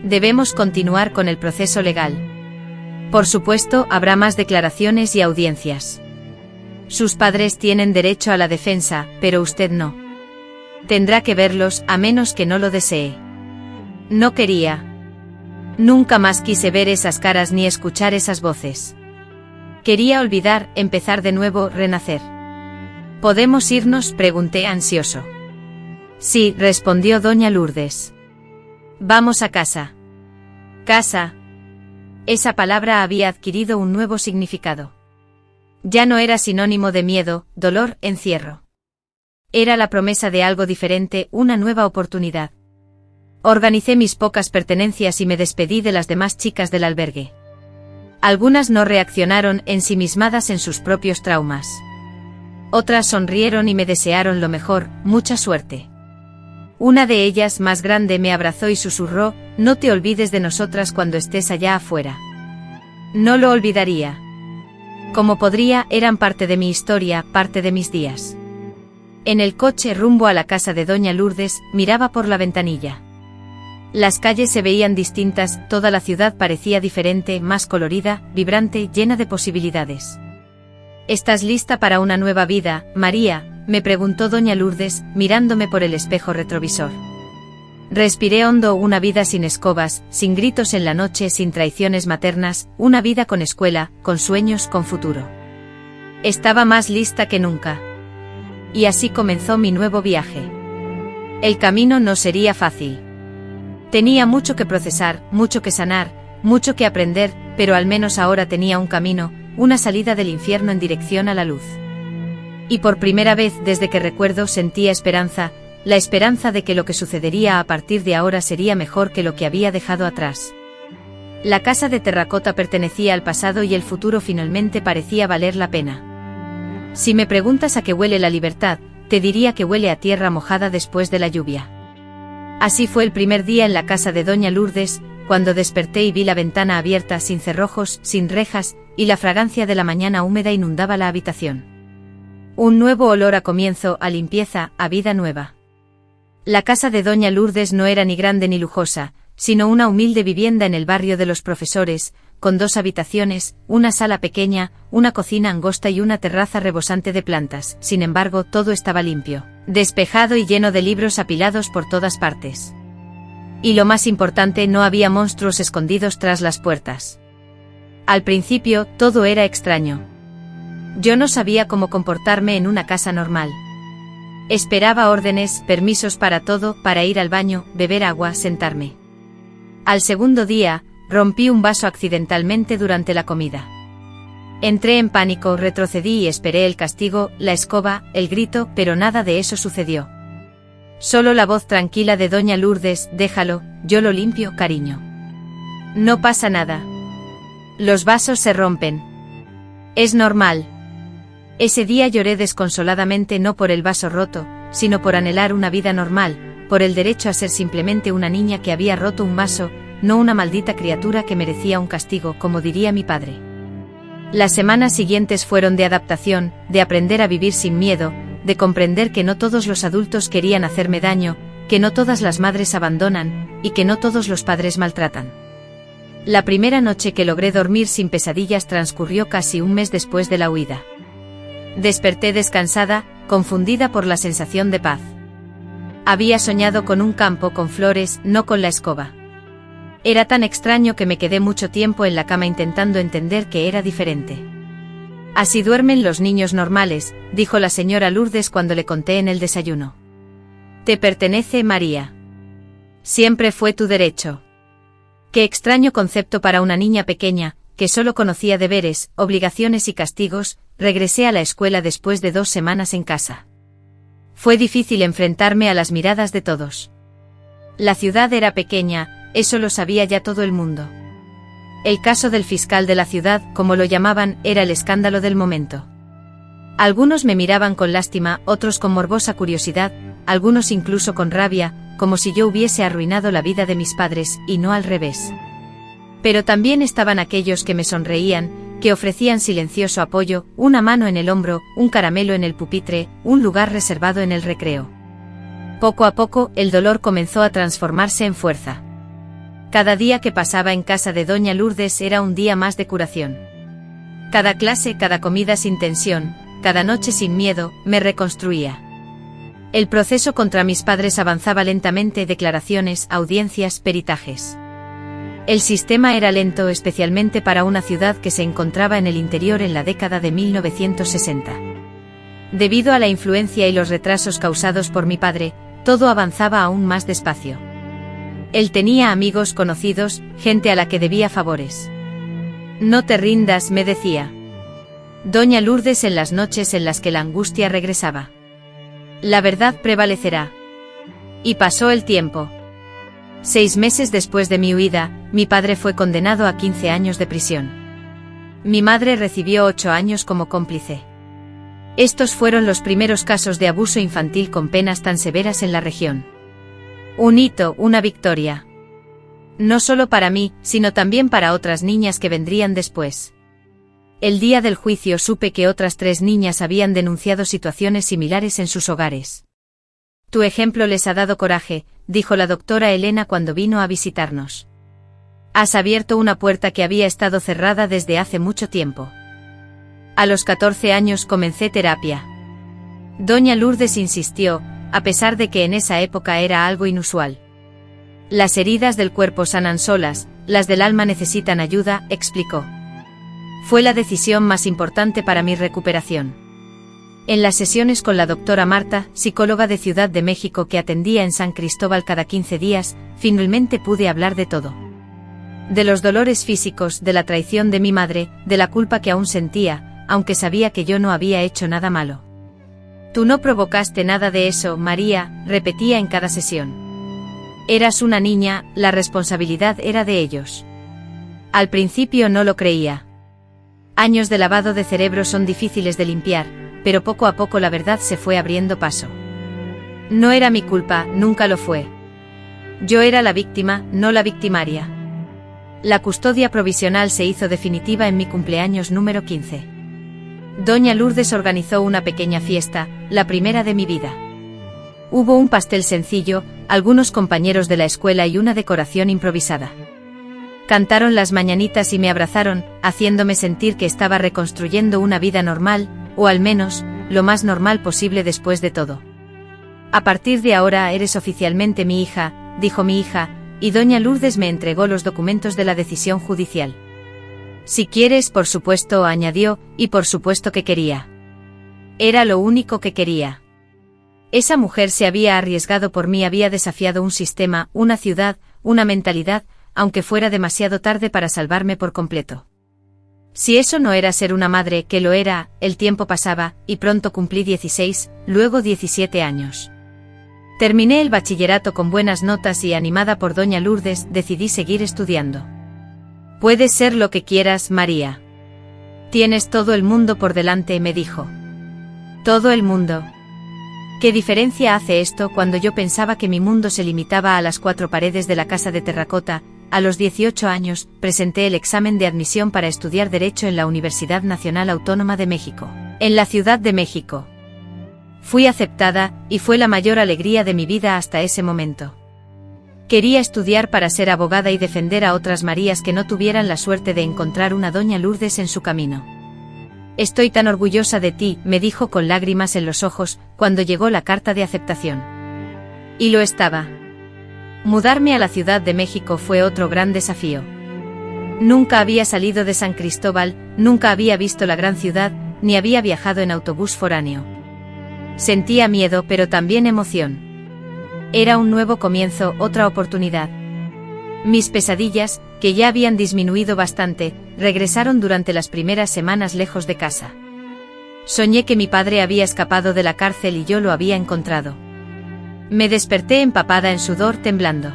Debemos continuar con el proceso legal. Por supuesto, habrá más declaraciones y audiencias. Sus padres tienen derecho a la defensa, pero usted no. Tendrá que verlos, a menos que no lo desee. No quería. Nunca más quise ver esas caras ni escuchar esas voces. Quería olvidar, empezar de nuevo, renacer. ¿Podemos irnos?, pregunté ansioso. Sí, respondió doña Lourdes. Vamos a casa. Casa. Esa palabra había adquirido un nuevo significado. Ya no era sinónimo de miedo, dolor, encierro. Era la promesa de algo diferente, una nueva oportunidad. Organicé mis pocas pertenencias y me despedí de las demás chicas del albergue. Algunas no reaccionaron, ensimismadas en sus propios traumas. Otras sonrieron y me desearon lo mejor, mucha suerte. Una de ellas, más grande, me abrazó y susurró: «No te olvides de nosotras cuando estés allá afuera». No lo olvidaría. Como podría, eran parte de mi historia, parte de mis días. En el coche rumbo a la casa de doña Lourdes, miraba por la ventanilla. Las calles se veían distintas, toda la ciudad parecía diferente, más colorida, vibrante, llena de posibilidades. «¿Estás lista para una nueva vida, María?», me preguntó doña Lourdes, mirándome por el espejo retrovisor. Respiré hondo. Una vida sin escobas, sin gritos en la noche, sin traiciones maternas, una vida con escuela, con sueños, con futuro. Estaba más lista que nunca. Y así comenzó mi nuevo viaje. El camino no sería fácil. Tenía mucho que procesar, mucho que sanar, mucho que aprender, pero al menos ahora tenía un camino, una salida del infierno en dirección a la luz. Y por primera vez desde que recuerdo sentía esperanza, la esperanza de que lo que sucedería a partir de ahora sería mejor que lo que había dejado atrás. La casa de terracota pertenecía al pasado y el futuro finalmente parecía valer la pena. Si me preguntas a qué huele la libertad, te diría que huele a tierra mojada después de la lluvia. Así fue el primer día en la casa de doña Lourdes, cuando desperté y vi la ventana abierta, sin cerrojos, sin rejas, y la fragancia de la mañana húmeda inundaba la habitación. Un nuevo olor a comienzo, a limpieza, a vida nueva. La casa de doña Lourdes no era ni grande ni lujosa, sino una humilde vivienda en el barrio de los Profesores, con 2 habitaciones, una sala pequeña, una cocina angosta y una terraza rebosante de plantas. Sin embargo, todo estaba limpio, despejado y lleno de libros apilados por todas partes. Y lo más importante, no había monstruos escondidos tras las puertas. Al principio, todo era extraño. Yo no sabía cómo comportarme en una casa normal. Esperaba órdenes, permisos para todo, para ir al baño, beber agua, sentarme. Al segundo día, rompí un vaso accidentalmente durante la comida. Entré en pánico, retrocedí y esperé el castigo, la escoba, el grito, pero nada de eso sucedió. Solo la voz tranquila de doña Lourdes: «Déjalo, yo lo limpio, cariño. No pasa nada. Los vasos se rompen. Es normal». Ese día lloré desconsoladamente, no por el vaso roto, sino por anhelar una vida normal, por el derecho a ser simplemente una niña que había roto un vaso, no una maldita criatura que merecía un castigo, como diría mi padre. Las semanas siguientes fueron de adaptación, de aprender a vivir sin miedo, de comprender que no todos los adultos querían hacerme daño, que no todas las madres abandonan, y que no todos los padres maltratan. La primera noche que logré dormir sin pesadillas transcurrió casi un mes después de la huida. Desperté descansada, confundida por la sensación de paz. Había soñado con un campo con flores, no con la escoba. Era tan extraño que me quedé mucho tiempo en la cama intentando entender que era diferente. «Así duermen los niños normales», dijo la señora Lourdes cuando le conté en el desayuno. «Te pertenece, María. Siempre fue tu derecho». Qué extraño concepto para una niña pequeña, que solo conocía deberes, obligaciones y castigos. Regresé a la escuela después de 2 semanas en casa. Fue difícil enfrentarme a las miradas de todos. La ciudad era pequeña, eso lo sabía ya todo el mundo. El caso del fiscal de la ciudad, como lo llamaban, era el escándalo del momento. Algunos me miraban con lástima, otros con morbosa curiosidad, algunos incluso con rabia, como si yo hubiese arruinado la vida de mis padres, y no al revés. Pero también estaban aquellos que me sonreían, que ofrecían silencioso apoyo, una mano en el hombro, un caramelo en el pupitre, un lugar reservado en el recreo. Poco a poco, el dolor comenzó a transformarse en fuerza. Cada día que pasaba en casa de doña Lourdes era un día más de curación. Cada clase, cada comida sin tensión, cada noche sin miedo, me reconstruía. El proceso contra mis padres avanzaba lentamente: declaraciones, audiencias, peritajes. El sistema era lento, especialmente para una ciudad que se encontraba en el interior en la década de 1960. Debido a la influencia y los retrasos causados por mi padre, todo avanzaba aún más despacio. Él tenía amigos conocidos, gente a la que debía favores. «No te rindas», me decía. Doña Lourdes en las noches en las que la angustia regresaba. La verdad prevalecerá. Y pasó el tiempo. 6 meses después de mi huida, mi padre fue condenado a 15 años de prisión. Mi madre recibió 8 años como cómplice. Estos fueron los primeros casos de abuso infantil con penas tan severas en la región. Un hito, una victoria. No solo para mí, sino también para otras niñas que vendrían después. El día del juicio supe que otras 3 niñas habían denunciado situaciones similares en sus hogares. Tu ejemplo les ha dado coraje, dijo la doctora Elena cuando vino a visitarnos. Has abierto una puerta que había estado cerrada desde hace mucho tiempo. A los 14 años comencé terapia. Doña Lourdes insistió, a pesar de que en esa época era algo inusual. Las heridas del cuerpo sanan solas, las del alma necesitan ayuda, explicó. Fue la decisión más importante para mi recuperación. En las sesiones con la doctora Marta, psicóloga de Ciudad de México que atendía en San Cristóbal cada 15 días, finalmente pude hablar de todo. De los dolores físicos, de la traición de mi madre, de la culpa que aún sentía, aunque sabía que yo no había hecho nada malo. Tú no provocaste nada de eso, María, repetía en cada sesión. Eras una niña, la responsabilidad era de ellos. Al principio no lo creía. Años de lavado de cerebro son difíciles de limpiar, pero poco a poco la verdad se fue abriendo paso. No era mi culpa, nunca lo fue. Yo era la víctima, no la victimaria. La custodia provisional se hizo definitiva en mi cumpleaños número 15. Doña Lourdes organizó una pequeña fiesta, la primera de mi vida. Hubo un pastel sencillo, algunos compañeros de la escuela y una decoración improvisada. Cantaron las mañanitas y me abrazaron, haciéndome sentir que estaba reconstruyendo una vida normal, o al menos, lo más normal posible después de todo. A partir de ahora eres oficialmente mi hija, dijo mi hija, y doña Lourdes me entregó los documentos de la decisión judicial. Si quieres, por supuesto, añadió, y por supuesto que quería. Era lo único que quería. Esa mujer se había arriesgado por mí, había desafiado un sistema, una ciudad, una mentalidad, aunque fuera demasiado tarde para salvarme por completo. Si eso no era ser una madre, que lo era, el tiempo pasaba, y pronto cumplí 16, luego 17 años. Terminé el bachillerato con buenas notas y animada por doña Lourdes, decidí seguir estudiando. Puedes ser lo que quieras, María. Tienes todo el mundo por delante, me dijo. Todo el mundo. ¿Qué diferencia hace esto cuando yo pensaba que mi mundo se limitaba a las 4 paredes de la casa de terracota? A los 18 años, presenté el examen de admisión para estudiar Derecho en la Universidad Nacional Autónoma de México, en la Ciudad de México. Fui aceptada, y fue la mayor alegría de mi vida hasta ese momento. Quería estudiar para ser abogada y defender a otras Marías que no tuvieran la suerte de encontrar una doña Lourdes en su camino. Estoy tan orgullosa de ti, me dijo con lágrimas en los ojos, cuando llegó la carta de aceptación. Y lo estaba. Mudarme a la Ciudad de México fue otro gran desafío. Nunca había salido de San Cristóbal, nunca había visto la gran ciudad, ni había viajado en autobús foráneo. Sentía miedo, pero también emoción. Era un nuevo comienzo, otra oportunidad. Mis pesadillas, que ya habían disminuido bastante, regresaron durante las primeras semanas lejos de casa. Soñé que mi padre había escapado de la cárcel y yo lo había encontrado. Me desperté empapada en sudor, temblando.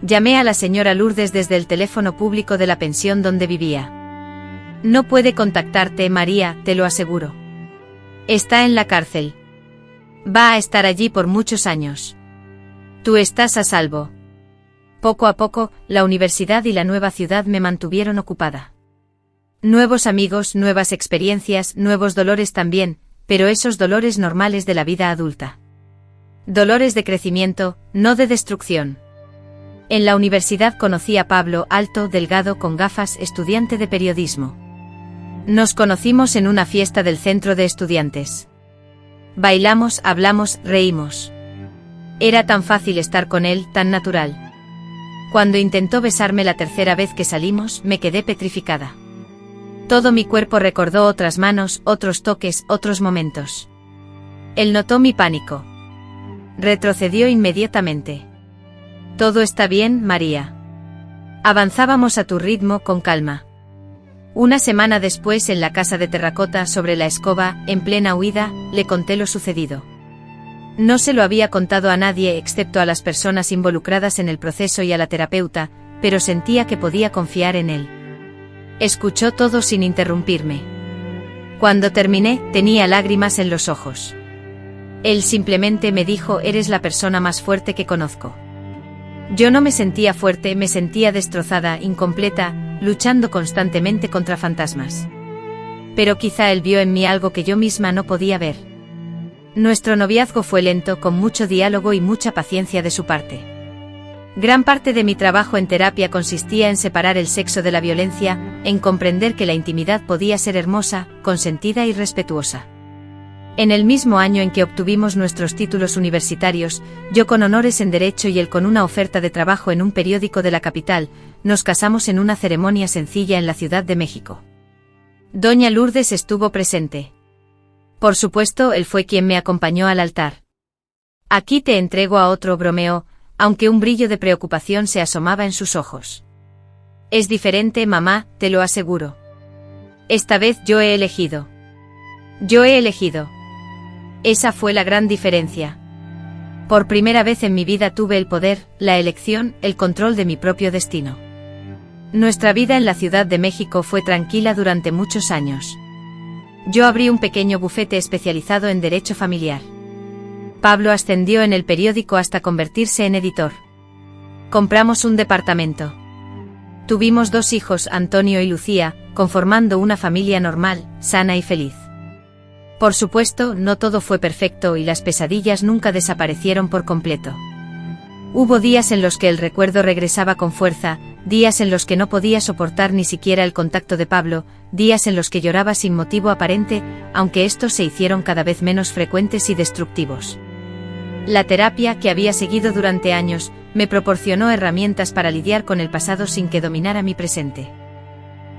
Llamé a la señora Lourdes desde el teléfono público de la pensión donde vivía. No puede contactarte, María, te lo aseguro. Está en la cárcel. Va a estar allí por muchos años. Tú estás a salvo. Poco a poco, la universidad y la nueva ciudad me mantuvieron ocupada. Nuevos amigos, nuevas experiencias, nuevos dolores también, pero esos dolores normales de la vida adulta. Dolores de crecimiento, no de destrucción. En la universidad conocí a Pablo, alto, delgado, con gafas, estudiante de periodismo. Nos conocimos en una fiesta del centro de estudiantes. Bailamos, hablamos, reímos. Era tan fácil estar con él, tan natural. Cuando intentó besarme la tercera vez que salimos, me quedé petrificada. Todo mi cuerpo recordó otras manos, otros toques, otros momentos. Él notó mi pánico. Retrocedió inmediatamente. Todo está bien, María. Avanzábamos a tu ritmo, con calma. Una semana después, en la casa de terracota sobre la escoba, en plena huida, le conté lo sucedido. No se lo había contado a nadie excepto a las personas involucradas en el proceso y a la terapeuta, pero sentía que podía confiar en él. Escuchó todo sin interrumpirme. Cuando terminé, tenía lágrimas en los ojos. Él simplemente me dijo: eres la persona más fuerte que conozco. Yo no me sentía fuerte, me sentía destrozada, incompleta, luchando constantemente contra fantasmas. Pero quizá él vio en mí algo que yo misma no podía ver. Nuestro noviazgo fue lento, con mucho diálogo y mucha paciencia de su parte. Gran parte de mi trabajo en terapia consistía en separar el sexo de la violencia, en comprender que la intimidad podía ser hermosa, consentida y respetuosa. En el mismo año en que obtuvimos nuestros títulos universitarios, yo con honores en Derecho y él con una oferta de trabajo en un periódico de la capital, nos casamos en una ceremonia sencilla en la Ciudad de México. Doña Lourdes estuvo presente. Por supuesto, él fue quien me acompañó al altar. Aquí te entrego a otro, bromeó, aunque un brillo de preocupación se asomaba en sus ojos. Es diferente, mamá, te lo aseguro. Esta vez yo he elegido. Yo he elegido. Esa fue la gran diferencia. Por primera vez en mi vida tuve el poder, la elección, el control de mi propio destino. Nuestra vida en la Ciudad de México fue tranquila durante muchos años. Yo abrí un pequeño bufete especializado en derecho familiar. Pablo ascendió en el periódico hasta convertirse en editor. Compramos un departamento. Tuvimos 2 hijos, Antonio y Lucía, conformando una familia normal, sana y feliz. Por supuesto, no todo fue perfecto y las pesadillas nunca desaparecieron por completo. Hubo días en los que el recuerdo regresaba con fuerza, días en los que no podía soportar ni siquiera el contacto de Pablo, días en los que lloraba sin motivo aparente, aunque estos se hicieron cada vez menos frecuentes y destructivos. La terapia, que había seguido durante años, me proporcionó herramientas para lidiar con el pasado sin que dominara mi presente.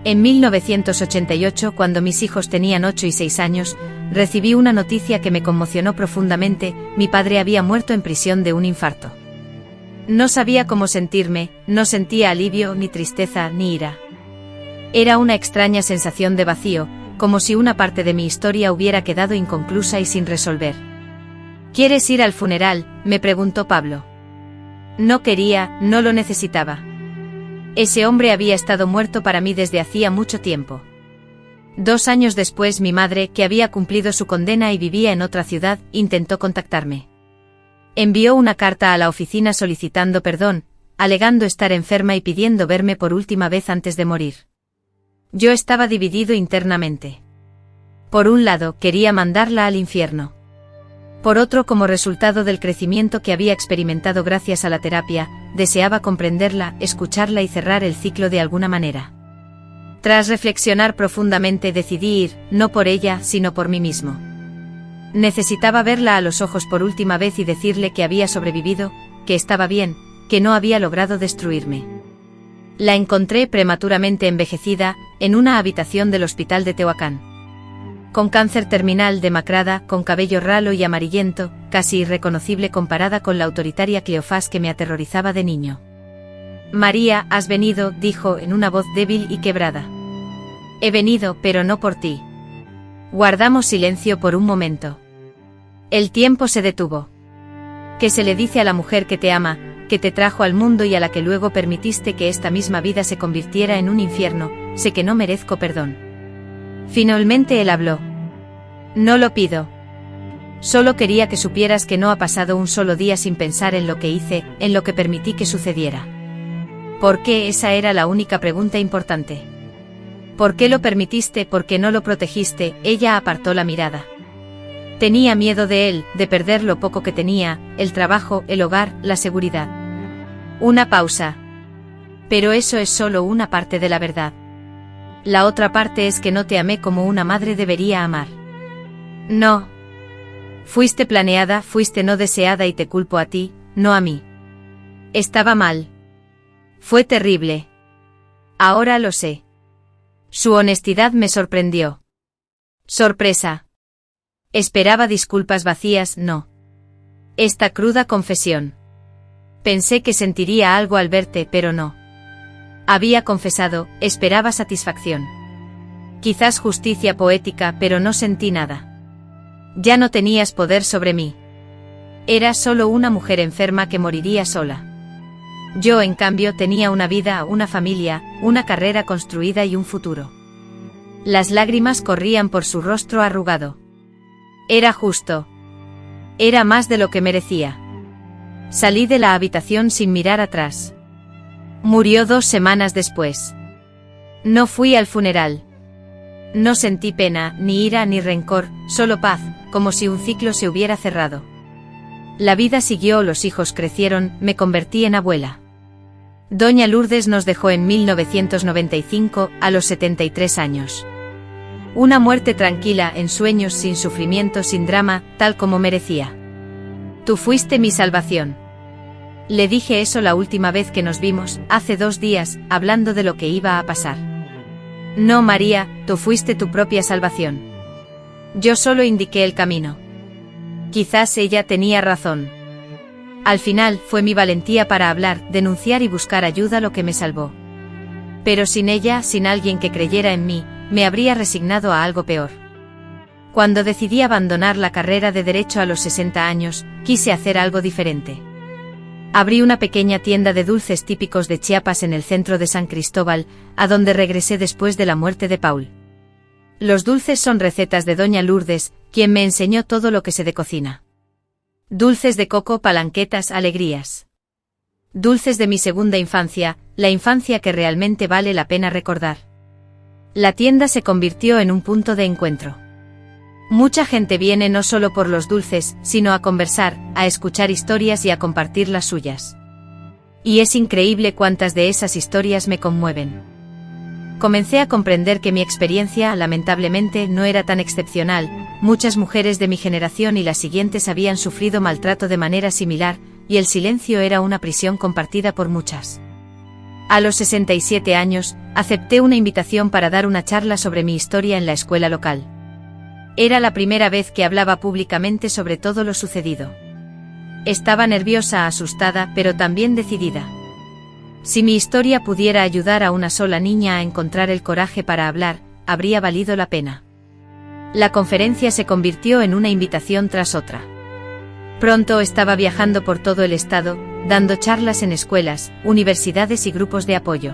En 1988, cuando mis hijos tenían 8 y 6 años, recibí una noticia que me conmocionó profundamente: mi padre había muerto en prisión de un infarto. No sabía cómo sentirme, no sentía alivio, ni tristeza, ni ira. Era una extraña sensación de vacío, como si una parte de mi historia hubiera quedado inconclusa y sin resolver. ¿Quieres ir al funeral?, me preguntó Pablo. No quería, no lo necesitaba. Ese hombre había estado muerto para mí desde hacía mucho tiempo. 2 años después, mi madre, que había cumplido su condena y vivía en otra ciudad, intentó contactarme. Envió una carta a la oficina solicitando perdón, alegando estar enferma y pidiendo verme por última vez antes de morir. Yo estaba dividido internamente. Por un lado, quería mandarla al infierno. Por otro, como resultado del crecimiento que había experimentado gracias a la terapia, deseaba comprenderla, escucharla y cerrar el ciclo de alguna manera. Tras reflexionar profundamente, decidí ir, no por ella, sino por mí mismo. Necesitaba verla a los ojos por última vez y decirle que había sobrevivido, que estaba bien, que no había logrado destruirme. La encontré prematuramente envejecida, en una habitación del hospital de Tehuacán. Con cáncer terminal, demacrada, con cabello ralo y amarillento, casi irreconocible comparada con la autoritaria Cleofás que me aterrorizaba de niño. María, has venido, dijo en una voz débil y quebrada. He venido, pero no por ti. Guardamos silencio por un momento. El tiempo se detuvo. ¿Qué se le dice a la mujer que te ama, que te trajo al mundo y a la que luego permitiste que esta misma vida se convirtiera en un infierno? Sé que no merezco perdón. Finalmente él habló. No lo pido. Solo quería que supieras que no ha pasado un solo día sin pensar en lo que hice, en lo que permití que sucediera. ¿Por qué? Esa era la única pregunta importante. ¿Por qué lo permitiste? ¿Por qué no lo protegiste? Ella apartó la mirada. Tenía miedo de él, de perder lo poco que tenía, el trabajo, el hogar, la seguridad. Una pausa. Pero eso es solo una parte de la verdad. La otra parte es que no te amé como una madre debería amar. No. Fuiste planeada, fuiste no deseada y te culpo a ti, no a mí. Estaba mal. Fue terrible. Ahora lo sé. Su honestidad me sorprendió. Sorpresa. Esperaba disculpas vacías, no. Esta cruda confesión. Pensé que sentiría algo al verte, pero no. Había confesado, esperaba satisfacción. Quizás justicia poética, pero no sentí nada. Ya no tenías poder sobre mí. Era solo una mujer enferma que moriría sola. Yo, en cambio, tenía una vida, una familia, una carrera construida y un futuro. Las lágrimas corrían por su rostro arrugado. Era justo. Era más de lo que merecía. Salí de la habitación sin mirar atrás. Murió 2 semanas después. No fui al funeral. No sentí pena, ni ira, ni rencor, solo paz, como si un ciclo se hubiera cerrado. La vida siguió, los hijos crecieron, me convertí en abuela. Doña Lourdes nos dejó en 1995, a los 73 años. Una muerte tranquila, en sueños, sin sufrimiento, sin drama, tal como merecía. Tú fuiste mi salvación. Le dije eso la última vez que nos vimos, hace 2 días, hablando de lo que iba a pasar. No, María, tú fuiste tu propia salvación. Yo solo indiqué el camino. Quizás ella tenía razón. Al final, fue mi valentía para hablar, denunciar y buscar ayuda lo que me salvó. Pero sin ella, sin alguien que creyera en mí, me habría resignado a algo peor. Cuando decidí abandonar la carrera de Derecho a los 60 años, quise hacer algo diferente. Abrí una pequeña tienda de dulces típicos de Chiapas en el centro de San Cristóbal, a donde regresé después de la muerte de Paul. Los dulces son recetas de Doña Lourdes, quien me enseñó todo lo que sé de cocina. Dulces de coco, palanquetas, alegrías. Dulces de mi segunda infancia, la infancia que realmente vale la pena recordar. La tienda se convirtió en un punto de encuentro. Mucha gente viene no solo por los dulces, sino a conversar, a escuchar historias y a compartir las suyas. Y es increíble cuántas de esas historias me conmueven. Comencé a comprender que mi experiencia, lamentablemente, no era tan excepcional. Muchas mujeres de mi generación y las siguientes habían sufrido maltrato de manera similar, y el silencio era una prisión compartida por muchas. A los 67 años, acepté una invitación para dar una charla sobre mi historia en la escuela local. Era la primera vez que hablaba públicamente sobre todo lo sucedido. Estaba nerviosa, asustada, pero también decidida. Si mi historia pudiera ayudar a una sola niña a encontrar el coraje para hablar, habría valido la pena. La conferencia se convirtió en una invitación tras otra. Pronto estaba viajando por todo el estado, dando charlas en escuelas, universidades y grupos de apoyo.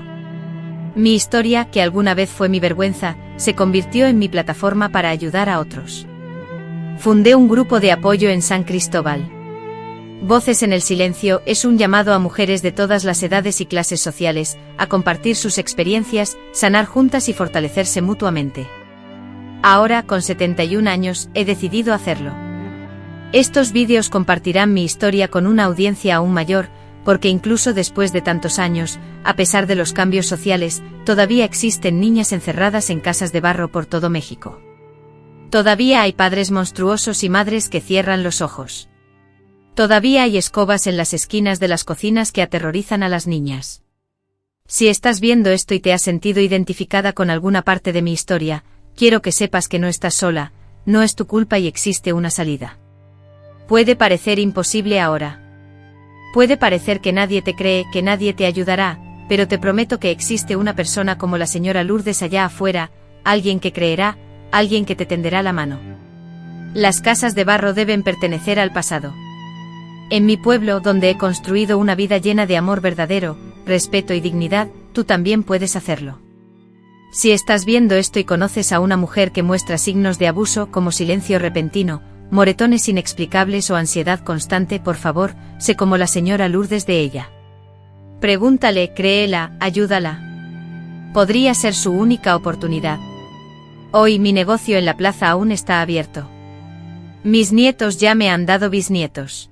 Mi historia, que alguna vez fue mi vergüenza, se convirtió en mi plataforma para ayudar a otros. Fundé un grupo de apoyo en San Cristóbal. Voces en el Silencio es un llamado a mujeres de todas las edades y clases sociales, a compartir sus experiencias, sanar juntas y fortalecerse mutuamente. Ahora, con 71 años, he decidido hacerlo. Estos vídeos compartirán mi historia con una audiencia aún mayor, porque incluso después de tantos años, a pesar de los cambios sociales, todavía existen niñas encerradas en casas de barro por todo México. Todavía hay padres monstruosos y madres que cierran los ojos. Todavía hay escobas en las esquinas de las cocinas que aterrorizan a las niñas. Si estás viendo esto y te has sentido identificada con alguna parte de mi historia, quiero que sepas que no estás sola, no es tu culpa y existe una salida. Puede parecer imposible ahora. Puede parecer que nadie te cree, que nadie te ayudará, pero te prometo que existe una persona como la señora Lourdes allá afuera, alguien que creerá, alguien que te tenderá la mano. Las casas de barro deben pertenecer al pasado. En mi pueblo, donde he construido una vida llena de amor verdadero, respeto y dignidad, tú también puedes hacerlo. Si estás viendo esto y conoces a una mujer que muestra signos de abuso como silencio repentino, moretones inexplicables o ansiedad constante, por favor, sé como la señora Lourdes de ella. Pregúntale, créela, ayúdala. Podría ser su única oportunidad. Hoy mi negocio en la plaza aún está abierto. Mis nietos ya me han dado bisnietos.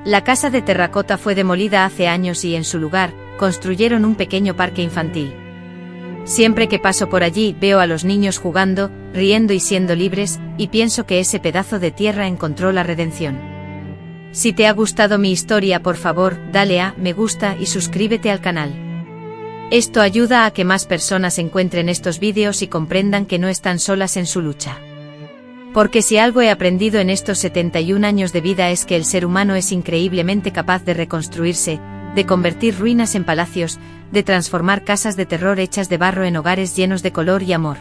La casa de terracota fue demolida hace años y en su lugar, construyeron un pequeño parque infantil. Siempre que paso por allí veo a los niños jugando, riendo y siendo libres, y pienso que ese pedazo de tierra encontró la redención. Si te ha gustado mi historia, por favor, dale a me gusta y suscríbete al canal. Esto ayuda a que más personas encuentren estos vídeos y comprendan que no están solas en su lucha. Porque si algo he aprendido en estos 71 años de vida es que el ser humano es increíblemente capaz de reconstruirse, de convertir ruinas en palacios, de transformar casas de terror hechas de barro en hogares llenos de color y amor.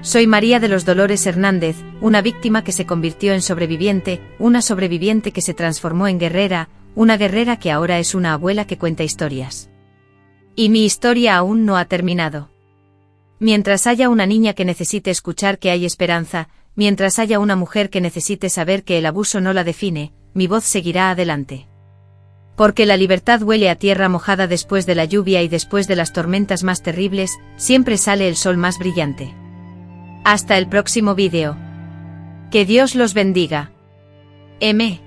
Soy María de los Dolores Hernández, una víctima que se convirtió en sobreviviente, una sobreviviente que se transformó en guerrera, una guerrera que ahora es una abuela que cuenta historias. Y mi historia aún no ha terminado. Mientras haya una niña que necesite escuchar que hay esperanza, mientras haya una mujer que necesite saber que el abuso no la define, mi voz seguirá adelante. Porque la libertad huele a tierra mojada después de la lluvia y después de las tormentas más terribles, siempre sale el sol más brillante. Hasta el próximo vídeo. Que Dios los bendiga. M.